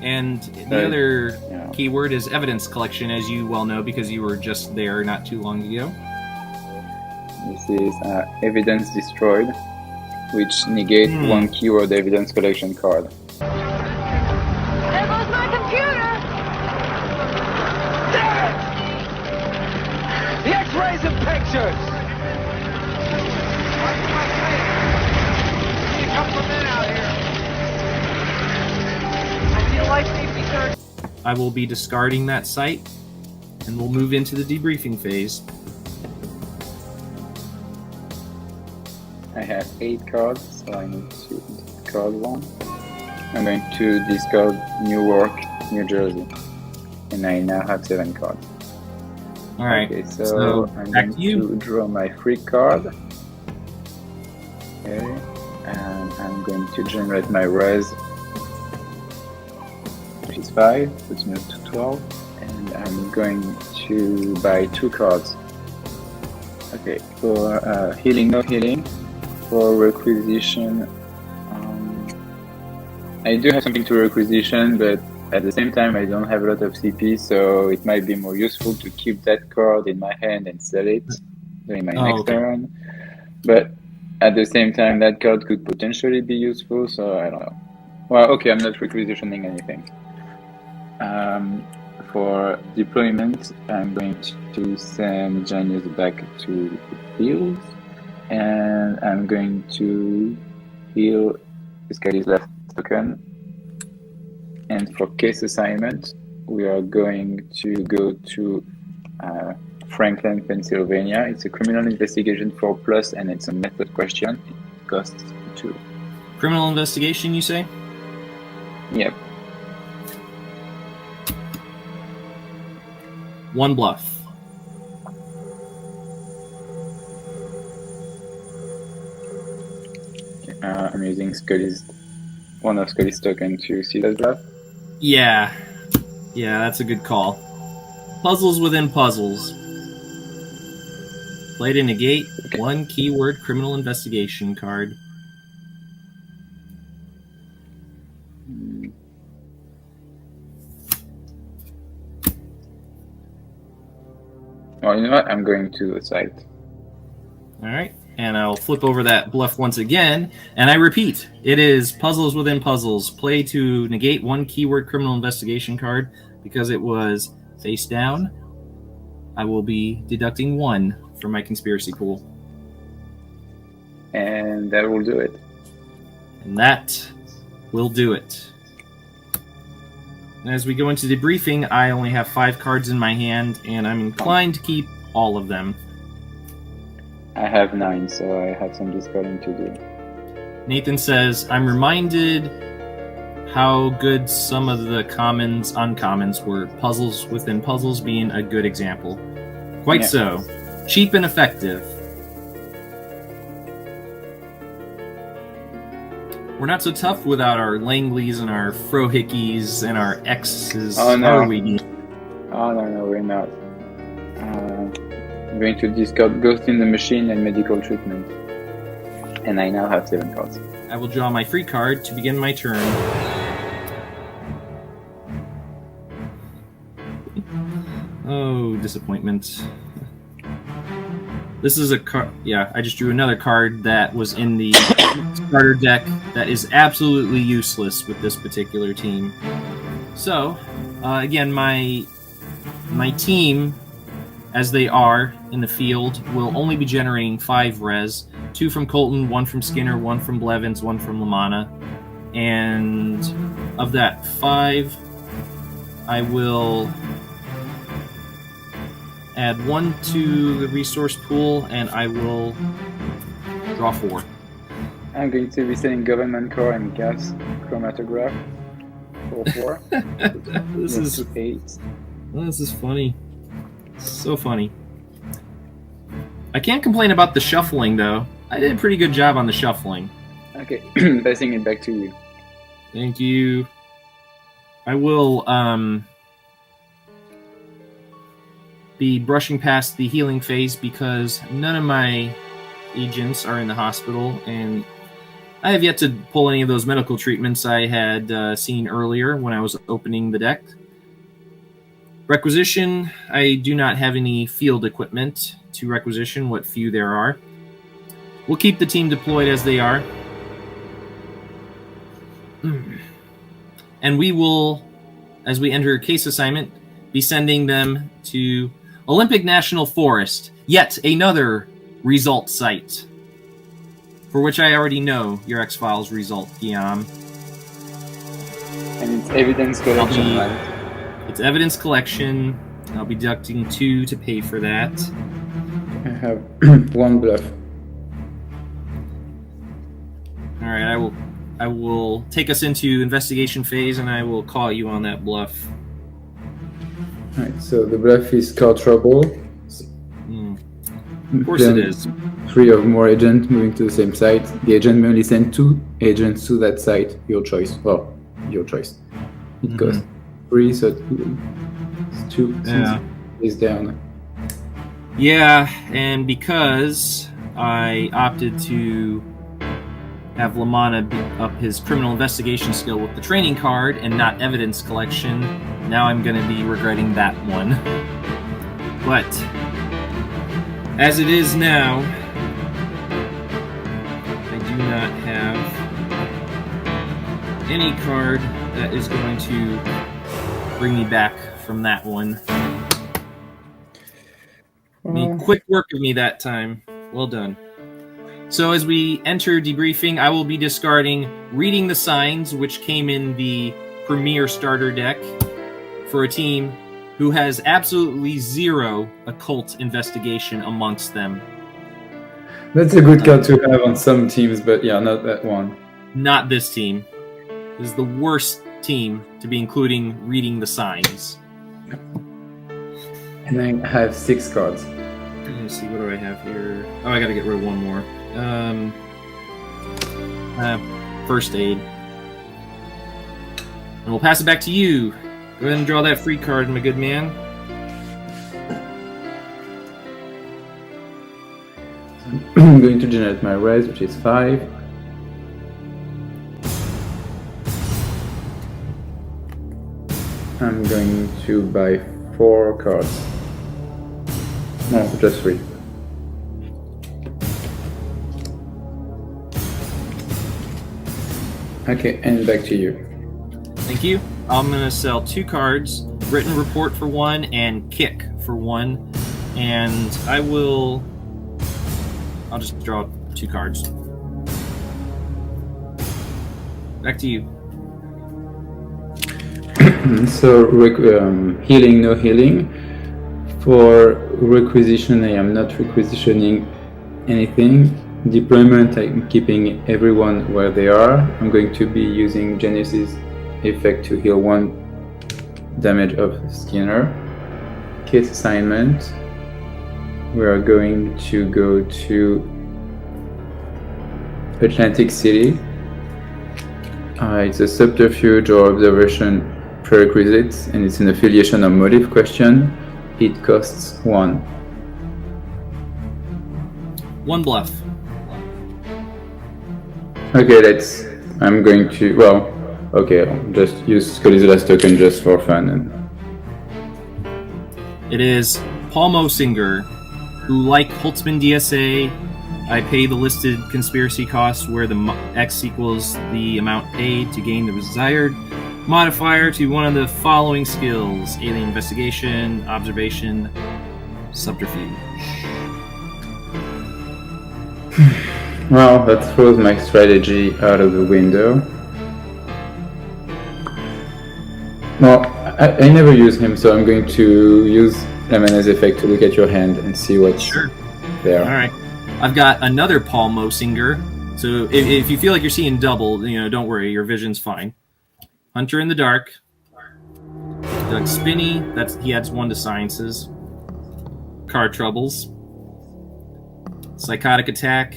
And the other keyword is evidence collection, as you well know, because you were just there not too long ago. This is evidence destroyed, which negates 1 keyword evidence collection card. There goes my computer! The X-rays and pictures! Need a couple of men out here. I need a life safety search. I will be discarding that site, and we'll move into the debriefing phase. I have 8 cards, so I need to discard 1. I'm going to discard Newark, New Jersey, and I now have 7 cards. Alright, okay, so I'm back going to you. to draw my free card. Okay, and I'm going to generate my res. which is 5, puts me up to 12, and I'm going to buy 2 cards. Okay, for healing, no healing. For requisition, I do have something to requisition, but at the same time I don't have a lot of CP, so it might be more useful to keep that card in my hand and sell it during my next turn. But at the same time, that card could potentially be useful, so I don't know. Well, okay, I'm not requisitioning anything. For deployment, I'm going to send Janus back to the field, and I'm going to heal Scully's last token. And for case assignment, we are going to go to Franklin, Pennsylvania. It's a criminal investigation 4+, and it's a method question. It costs 2. Criminal investigation, you say? Yep. 1 bluff. I'm using one of Scully's token to see that bluff. Yeah, that's a good call. Puzzles within puzzles. Play to negate 1 keyword criminal investigation card. Well, you know what? I'm going to the site. Alright, and I'll flip over that bluff once again, and I repeat, it is puzzles within puzzles. Play to negate 1 keyword criminal investigation card. Because it was face down, I will be deducting 1 from my conspiracy pool. And that will do it. And that will do it. And as we go into debriefing, I only have 5 cards in my hand, and I'm inclined to keep all of them. I have 9, so I have some discarding to do. Nathan says, I'm reminded how good some of the commons, uncommons were. Puzzles within puzzles being a good example. Quite so. Cheap and effective. We're not so tough without our Langleys and our Frohickeys and our X's. Oh no. Are we? Oh no, we're not. I'm going to discard Ghost in the Machine and Medical Treatment. And I now have 7 cards. I will draw my free card to begin my turn. Oh, disappointment. This is a card. Yeah, I just drew another card that was in the starter deck that is absolutely useless with this particular team. So, again, my team, as they are in the field, will only be generating 5 res. 2 from Colton, 1 from Skinner, 1 from Blevins, 1 from Lamanna. And of that 5, I will add 1 to the resource pool, and I will draw 4. I'm going to be sending Government Core and Gas Chromatograph for 4. This is 8. Well, this is funny. So funny. I can't complain about the shuffling, though. I did a pretty good job on the shuffling. Okay, passing it back to you. Thank you. I will be brushing past the healing phase because none of my agents are in the hospital, and I have yet to pull any of those medical treatments I had seen earlier when I was opening the deck. Requisition, I do not have any field equipment to requisition, what few there are. We'll keep the team deployed as they are. And we will, as we enter case assignment, be sending them to Olympic National Forest, yet another result site, for which I already know your X-Files result, Guillaume. And it's evidence collection, right? It's evidence collection. I'll be deducting 2 to pay for that. I have 1 bluff. All right, I will take us into investigation phase, and I will call you on that bluff. Alright, so the bluff is card trouble. Of course it is. 3 or more agents moving to the same site. The agent may only send 2 agents to that site. Your choice. Well, your choice. It costs 3, so it's 2 is down. Yeah, and because I opted to have Lamana up his criminal investigation skill with the training card and not evidence collection, now I'm going to be regretting that one. But as it is now, I do not have any card that is going to bring me back from that one. Quick work of me that time. Well done. So as we enter debriefing, I will be discarding Reading the Signs, which came in the Premier Starter Deck, for a team who has absolutely zero occult investigation amongst them. That's a good card to have on some teams, but yeah, not that one. Not this team. This is the worst team to be including Reading the Signs. And I have 6 cards. Let me see, what do I have here? Oh, I gotta get rid of one more. First Aid. And we'll pass it back to you. Go ahead and draw that free card, my good man. I'm going to generate my res, which is 5. I'm going to buy 4 cards. No, just 3. Okay, and back to you. Thank you. I'm going to sell 2 cards, Written Report for 1 and Kick for 1. And I'll just draw 2 cards. Back to you. So, healing, no healing. For requisition, I am not requisitioning anything. Deployment, I'm keeping everyone where they are. I'm going to be using Janus's effect to heal 1 damage of Skinner. Case assignment, we are going to go to Atlantic City. It's a subterfuge or observation prerequisites, and it's an affiliation or motive question. It costs 1. 1 bluff. Okay, I'm going to. Well, okay, I'll just use Scully's last token just for fun. And it is Paul Mosinger, who, like Holtzman DSA, I pay the listed conspiracy costs where the X equals the amount paid to gain the desired modifier to one of the following skills: alien investigation, observation, subterfuge. Well, that throws my strategy out of the window. Well, I never use him, so I'm going to use Lemon's effect to look at your hand and see what's there. All right. I've got another Paul Mosinger. So if you feel like you're seeing double, don't worry, your vision's fine. Hunter in the Dark. Doug Spinney, he adds 1 to Sciences. Car Troubles. Psychotic Attack.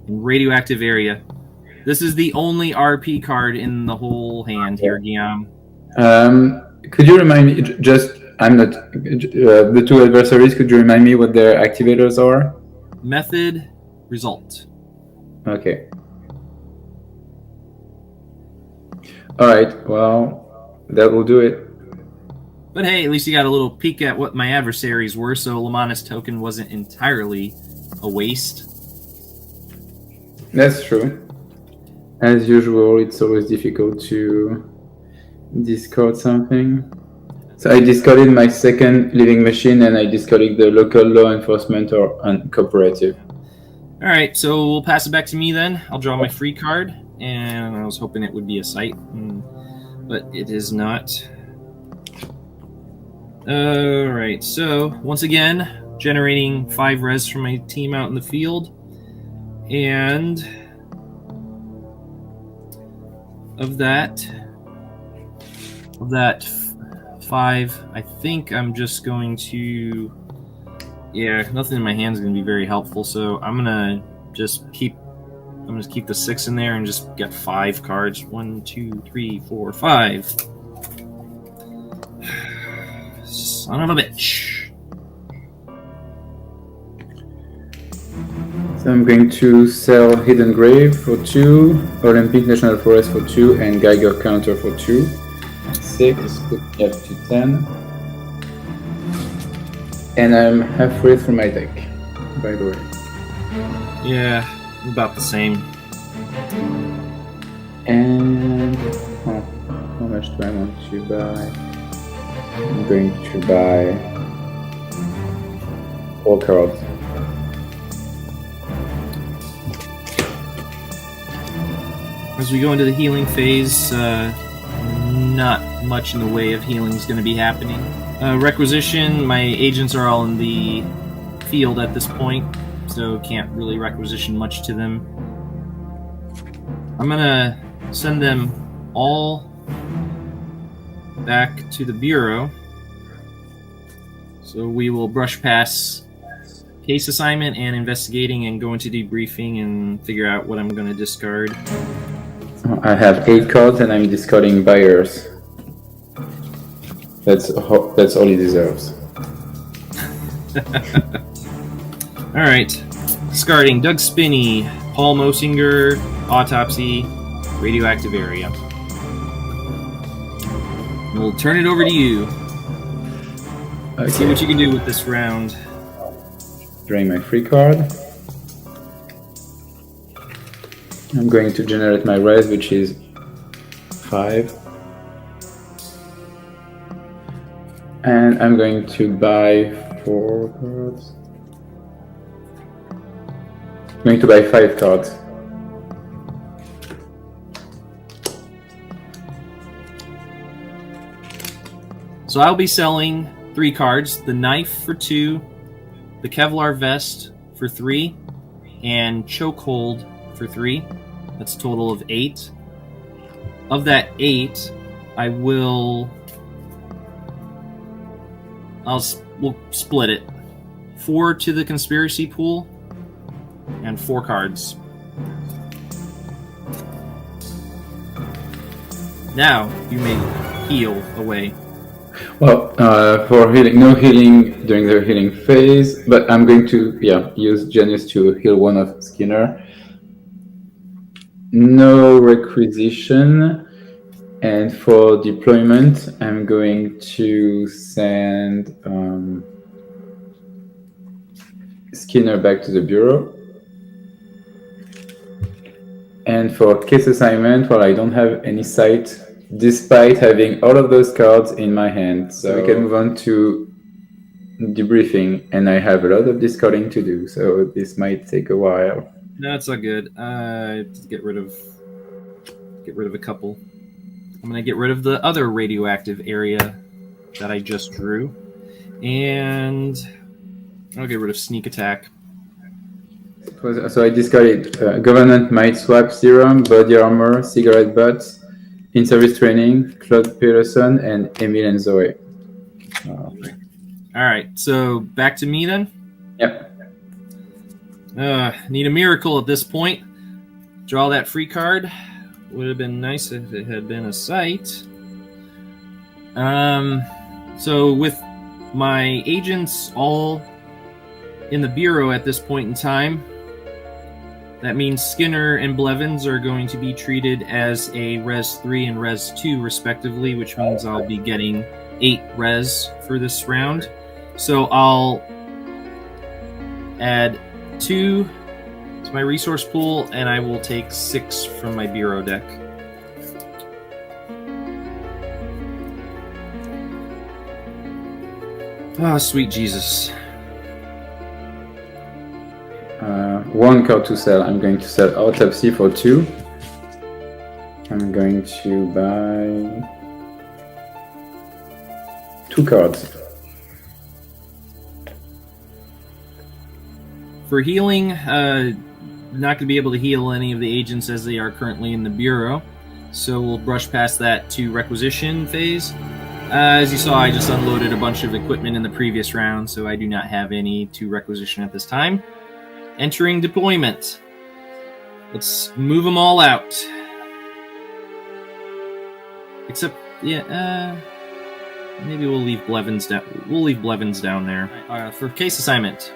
And Radioactive Area. This is the only RP card in the whole hand here, Guillaume. Could you remind me, the 2 adversaries, could you remind me what their activators are? Method, result. Okay. Alright, well, that will do it. But hey, at least you got a little peek at what my adversaries were, so Lamana's token wasn't entirely a waste. That's true. As usual, it's always difficult to discard something. So I discarded my 2nd living machine, and I discarded the local law enforcement or uncooperative. Alright, so we'll pass it back to me then. I'll draw my free card, and I was hoping it would be a sight, but it is not. Alright, so once again, generating 5 res from my team out in the field. And of that 5, I think I'm just going to, nothing in my hand is going to be very helpful, so I'm gonna just keep the 6 in there and just get 5 cards. 1, 2, 3, 4, 5. Son of a bitch. So I'm going to sell Hidden Grave for 2, Olympic National Forest for 2, and Geiger Counter for 2. 6, put me up to 10. And I'm halfway through my deck, by the way. Yeah, about the same. And how much do I want to buy? I'm going to buy 4 cards. As we go into the healing phase, not much in the way of healing is going to be happening. Requisition, my agents are all in the field at this point, so can't really requisition much to them. I'm going to send them all back to the Bureau. So we will brush past case assignment and investigating and go into debriefing and figure out what I'm going to discard. I have 8 cards and I'm discarding buyers. That's all he deserves. Alright. Discarding Doug Spinney, Paul Mosinger, Autopsy, Radioactive Area. And we'll turn it over to you. Okay. See what you can do with this round. Drawing my free card. I'm going to generate my res, which is 5. And I'm going to buy 4 cards. I'm going to buy 5 cards. So I'll be selling 3 cards. The Knife for 2, the Kevlar Vest for 3, and Chokehold for 3. That's a total of 8. Of that 8, we'll split it. 4 to the conspiracy pool, and 4 cards. Now you may heal away. Well, for healing, no healing during the healing phase, but I'm going to use Janus to heal one of Skinner. No requisition, and for deployment, I'm going to send Skinner back to the Bureau. And for case assignment, well, I don't have any sight, despite having all of those cards in my hand. So we can move on to debriefing, and I have a lot of discarding to do, so this might take a while. No, it's not good. Get rid of a couple. I'm gonna get rid of the other radioactive area that I just drew, and I'll get rid of Sneak Attack. So I discarded Government Might Swap Serum, Body Armor, Cigarette Butts, In-Service Training, Claude Peterson, and Emil and Zoe. Alright, so back to me then? Yep. Need a miracle at this point. Draw that free card. Would have been nice if it had been a sight. So with my agents all in the Bureau at this point in time, that means Skinner and Blevins are going to be treated as a Res 3 and Res 2 respectively, which means I'll be getting 8 Res for this round. So I'll add 2 to my resource pool, and I will take 6 from my Bureau deck. Oh, sweet Jesus. 1 card to sell. I'm going to sell Autopsy for 2. I'm going to buy 2 cards. For healing, not going to be able to heal any of the agents as they are currently in the Bureau, so we'll brush past that to requisition phase. As you saw, I just unloaded a bunch of equipment in the previous round, so I do not have any to requisition at this time. Entering deployment. Let's move them all out. Except, Maybe we'll leave Blevins down. We'll leave Blevins down there. For case assignment,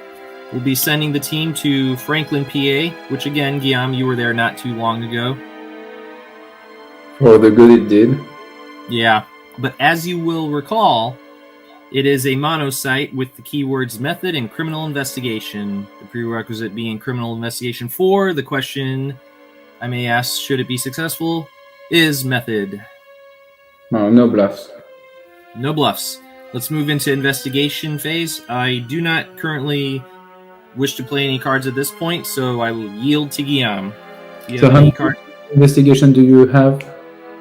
we'll be sending the team to Franklin, PA, which again, Guillaume, you were there not too long ago. For the good it did. Yeah, but as you will recall, it is a mono site with the keywords method and criminal investigation. The prerequisite being criminal investigation 4. The question I may ask, should it be successful, is method. No, no bluffs. No bluffs. Let's move into investigation phase. I do not currently wish to play any cards at this point, so I will yield to Guillaume. Do you So have how any many cards? investigation do you have?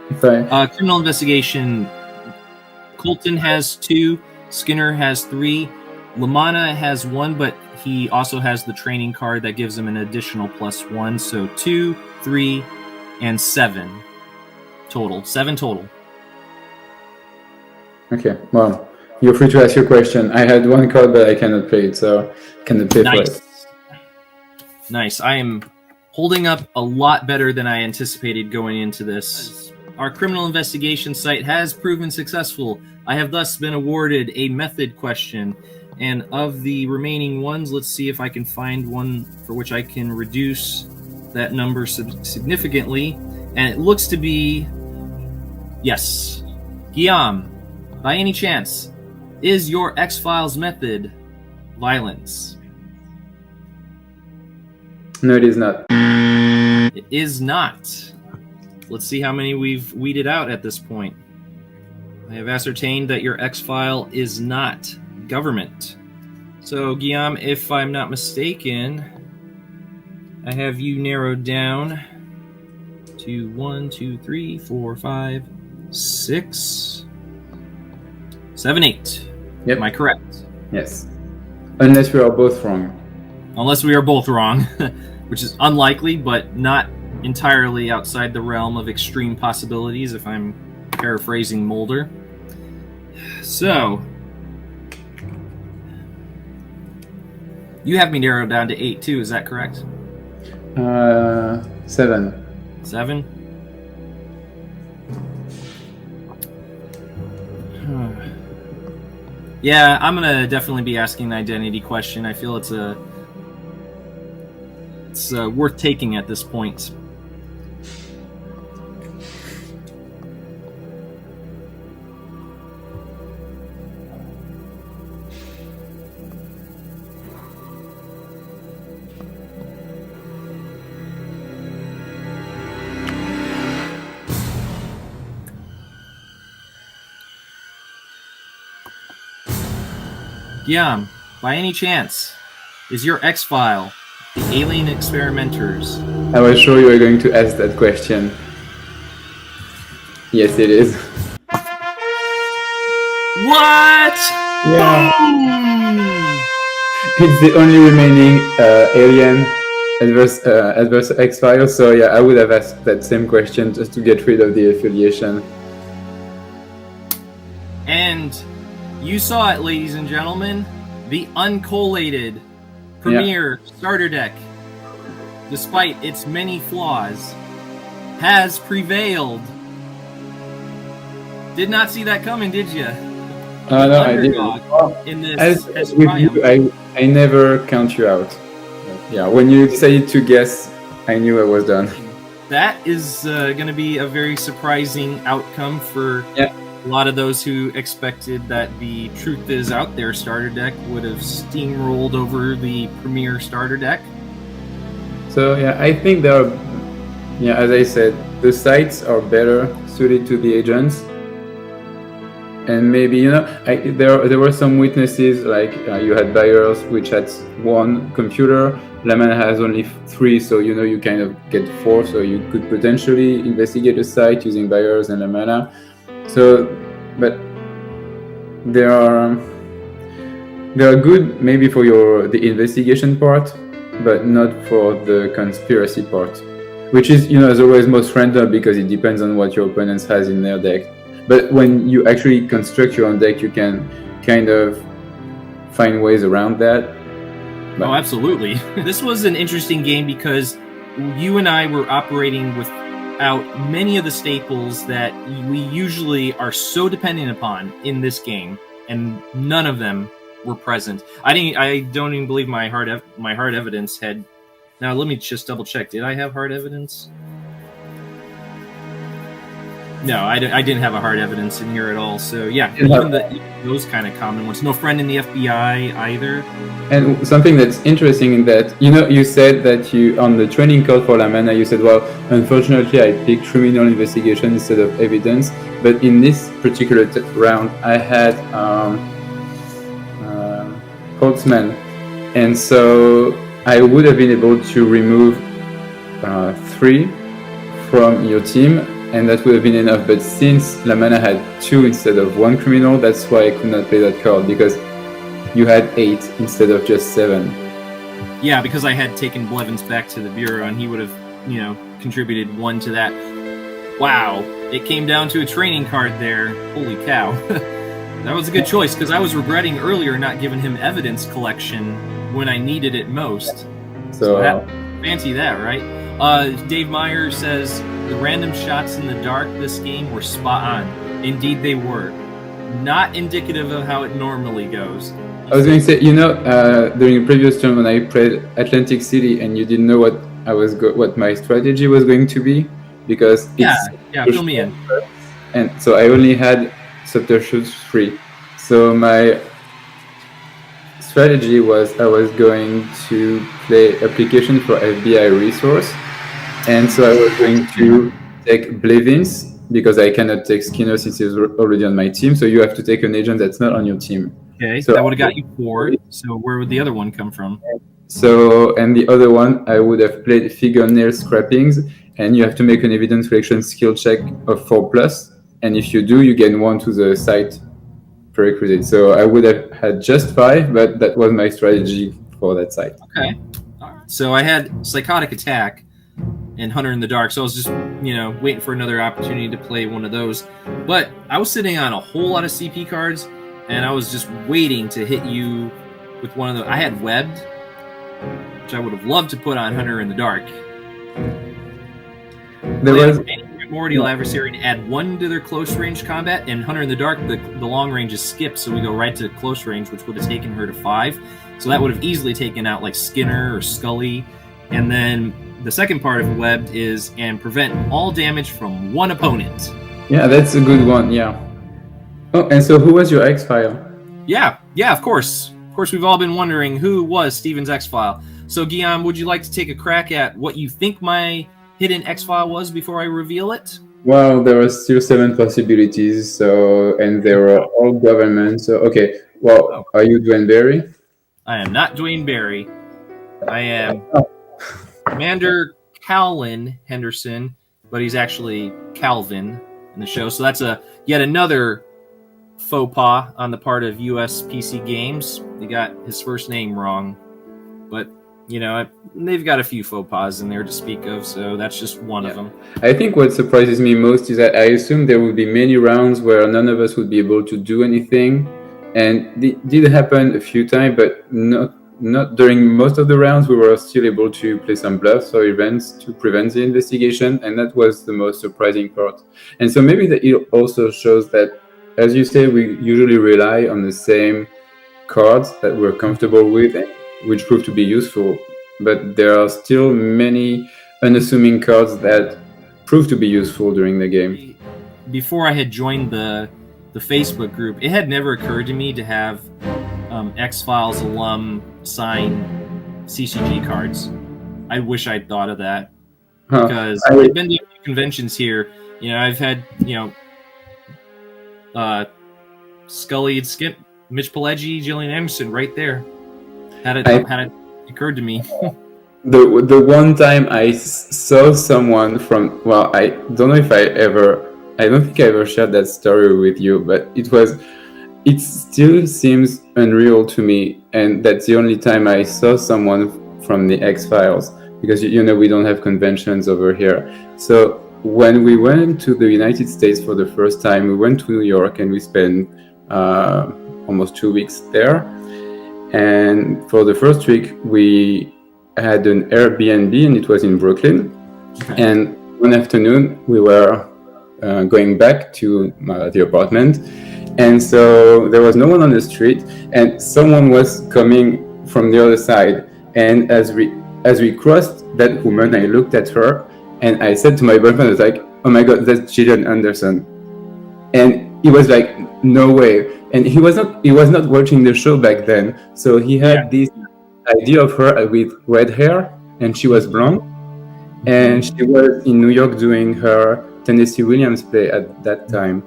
If I Criminal investigation. Colton has 2. Skinner has 3. Lamanna has 1, but he also has the training card that gives him an additional +1. So 2, 3, and 7 total. 7 total. Okay, well, you're free to ask your question. I had 1 card, but I cannot play it, so cannot pay for it. Nice. I am holding up a lot better than I anticipated going into this. Our criminal investigation site has proven successful. I have thus been awarded a method question. And of the remaining ones, let's see if I can find one for which I can reduce that number significantly. And it looks to be... Yes. Guillaume, by any chance, is your X-Files method violence? No, it is not. It is not. Let's see how many we've weeded out at this point. I have ascertained that your X-File is not government. So, Guillaume, if I'm not mistaken, I have you narrowed down to 1, 2, 3, 4, 5, 6, 7, 8. Yep. Am I correct? Yes. Unless we are both wrong. Unless we are both wrong, which is unlikely, but not entirely outside the realm of extreme possibilities, if I'm paraphrasing Mulder. So, you have me narrowed down to 8 too, is that correct? 7. 7? Yeah, I'm gonna definitely be asking the identity question. I feel it's worth taking at this point. Guillaume, by any chance, is your X-File the alien experimenters? I was sure you were going to ask that question. Yes, it is. What? Yeah. Boom! It's the only remaining alien adverse X-File, so yeah, I would have asked that same question just to get rid of the affiliation. And you saw it, ladies and gentlemen, the uncollated premier starter deck, despite its many flaws, has prevailed. Did not see that coming, did you? No, I didn't. In this As with you, I never count you out. Yeah, when you decided to guess, I knew I was done. That is going to be a very surprising outcome for a lot of those who expected that the Truth Is Out There starter deck would have steamrolled over the premier starter deck. So yeah, I think there are, as I said, the sites are better suited to the agents. And maybe, there were some weaknesses, like you had buyers which had 1 computer, Lamanna has only 3, so you kind of get 4, so you could potentially investigate a site using buyers and Lamanna. So, but they are good maybe for the investigation part, but not for the conspiracy part, which is, as always, most random because it depends on what your opponent has in their deck. But when you actually construct your own deck, you can kind of find ways around that. But oh, absolutely. This was an interesting game because you and I were operating with out many of the staples that we usually are so dependent upon in this game, and none of them were present. I don't even believe my hard evidence had. Now let me just double check. Did I have hard evidence? No, I didn't have a hard evidence in here at all. So yeah, even those kind of common ones. No friend in the FBI either. And something that's interesting in that, you said that you, on the training card for La Mana, you said, well, unfortunately I picked criminal investigation instead of evidence. But in this particular round, I had Holtzman. And so I would have been able to remove 3 from your team, and that would have been enough. But since La Mana had 2 instead of 1 criminal, that's why I could not play that card, because you had 8 instead of just 7. Yeah, because I had taken Blevins back to the Bureau, and he would have, contributed 1 to that. Wow, it came down to a training card there. Holy cow. That was a good choice, because I was regretting earlier not giving him evidence collection when I needed it most. So fancy that, right? Dave Meyer says, the random shots in the dark this game were spot on. Indeed they were. Not indicative of how it normally goes. I was going to say, during the previous turn when I played Atlantic City and you didn't know what my strategy was going to be, because fill me in. And so I only had subterfuge 3. So my strategy was I was going to play application for FBI resource, and so I was going to take Blevins because I cannot take Skinner since he's already on my team. So you have to take an agent that's not on your team. Okay, so that would have got you 4. So where would the other one come from? So, and the other one, I would have played fingernail scrapings, and you have to make an evidence collection skill check of 4+, and if you do, you gain 1 to the site prerequisite. So I would have had just 5, but that was my strategy for that site. Okay. All right. So I had Psychotic Attack and Hunter in the Dark, so I was just, waiting for another opportunity to play one of those. But I was sitting on a whole lot of CP cards, and I was just waiting to hit you with one of the. I had Webbed, which I would have loved to put on Hunter in the Dark. There was primordial adversary to add 1 to their close range combat, and Hunter in the Dark, the long range is skipped, so we go right to close range, which would have taken her to 5. So that would have easily taken out like Skinner or Scully. And then the second part of Webbed is and prevent all damage from 1 opponent. Yeah, that's a good one. Yeah. Oh, and so who was your X-File? Yeah, of course. Of course, we've all been wondering who was Steven's X-File. So, Guillaume, would you like to take a crack at what you think my hidden X-File was before I reveal it? Well, there are still 7 possibilities, and they were all government. So, okay. Well, Are you Dwayne Barry? I am not Dwayne Barry. I am Commander Calvin Henderson, but he's actually Calvin in the show. So that's yet another faux pas on the part of USPC Games. They got his first name wrong, but they've got a few faux pas in there to speak of, so that's just one of them. I think what surprises me most is that I assumed there would be many rounds where none of us would be able to do anything, and it did happen a few times, but not during most of the rounds. We were still able to play some bluffs or events to prevent the investigation, and that was the most surprising part. And so maybe that it also shows that, as you say, we usually rely on the same cards that we're comfortable with, which prove to be useful, but there are still many unassuming cards that prove to be useful during the game. Before I had joined the Facebook group, it had never occurred to me to have X-Files alum sign CCG cards. I wish I'd thought of that, because I've been to a few conventions here. I've had Scully and Skip, 𝐗-𝐅i𝐥e𝐬, Gillian Anderson right there. Had it occurred to me. The one time I saw someone from, well, I don't know if I don't think I ever shared that story with you, but it still seems unreal to me, and that's the only time I saw someone from the X-Files, because we don't have conventions over here. So when we went to the United States for the first time, we went to New York and we spent almost 2 weeks there. And for the first week, we had an Airbnb, and it was in Brooklyn. Okay. And one afternoon, we were going back to the apartment, and so there was no one on the street, and someone was coming from the other side. And as we crossed that woman, I looked at her, and I said to my boyfriend, I was like, "Oh my God, that's Gillian Anderson." And he was like, "No way!" And he was not watching the show back then, so he had this idea of her with red hair, and she was blonde, and she was in New York doing her Tennessee Williams play at that time.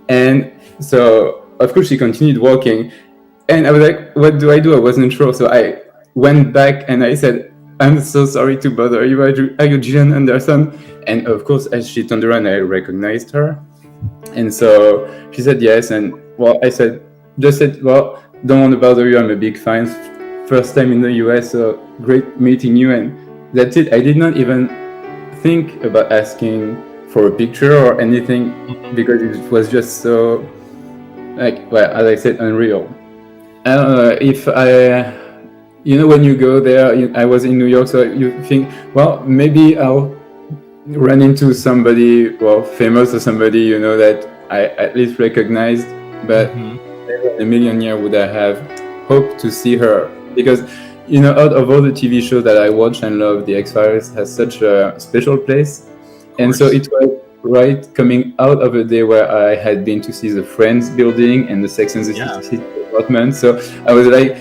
And so, of course, she continued walking, and I was like, "What do I do?" I wasn't sure, so I went back and I said, "I'm so sorry to bother you. Are you Gillian Anderson?" And of course, as she turned around, I recognized her. And so she said yes. And well, I said, "Well, don't want to bother you. I'm a big fan. First time in the US, so great meeting you." And that's it. I did not even think about asking for a picture or anything because it was just so, as I said, unreal. I don't know if when you go there, I was in New York, so you think, well, maybe I'll run into somebody, famous or somebody, that I at least recognized, but never in a million years would I have hoped to see her. Because, out of all the TV shows that I watch and love, the X-Files has such a special place. And so it was right coming out of a day where I had been to see the Friends building and the Sex and the City apartment. So I was like,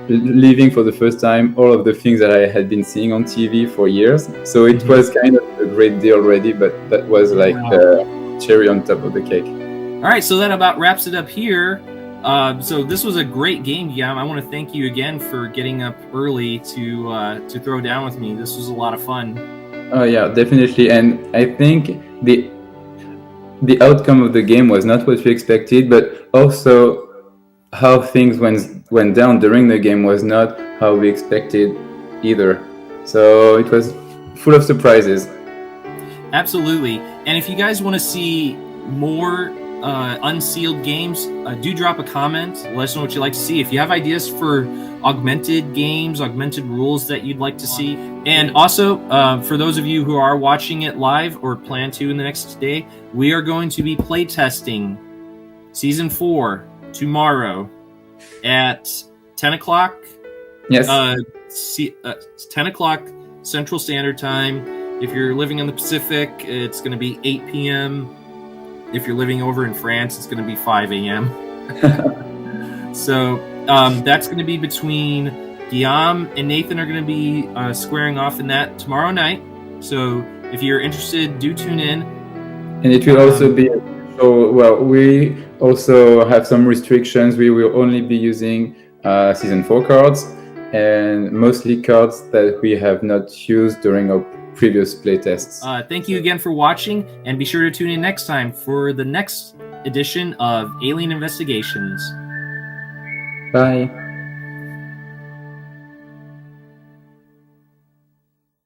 living for the first time all of the things that I had been seeing on TV for years. So it was kind of a great day already, but that was like the cherry on top of the cake. All right, so that about wraps it up here. So this was a great game, Guillaume. I want to thank you again for getting up early to throw down with me. This was a lot of fun. Oh yeah, definitely. And I think the outcome of the game was not what we expected, but also how things went down during the game was not how we expected either. So it was full of surprises. Absolutely. And if you guys want to see more unsealed games, do drop a comment. Let us know what you'd like to see. If you have ideas for augmented games, augmented rules that you'd like to see. And also, for those of you who are watching it live or plan to in the next day, we are going to be playtesting Season 4 tomorrow at 10 o'clock. Yes. 10 o'clock Central Standard Time. If you're living in the Pacific, it's going to be 8 p.m. If you're living over in France, it's going to be 5 a.m. So that's going to be between Guillaume and Nathan are going to be squaring off in that tomorrow night. So if you're interested, do tune in. And it will also be we also have some restrictions. We will only be using Season 4 cards and mostly cards that we have not used during our previous playtests. Thank you again for watching, and be sure to tune in next time for the next edition of Alien Investigations. Bye.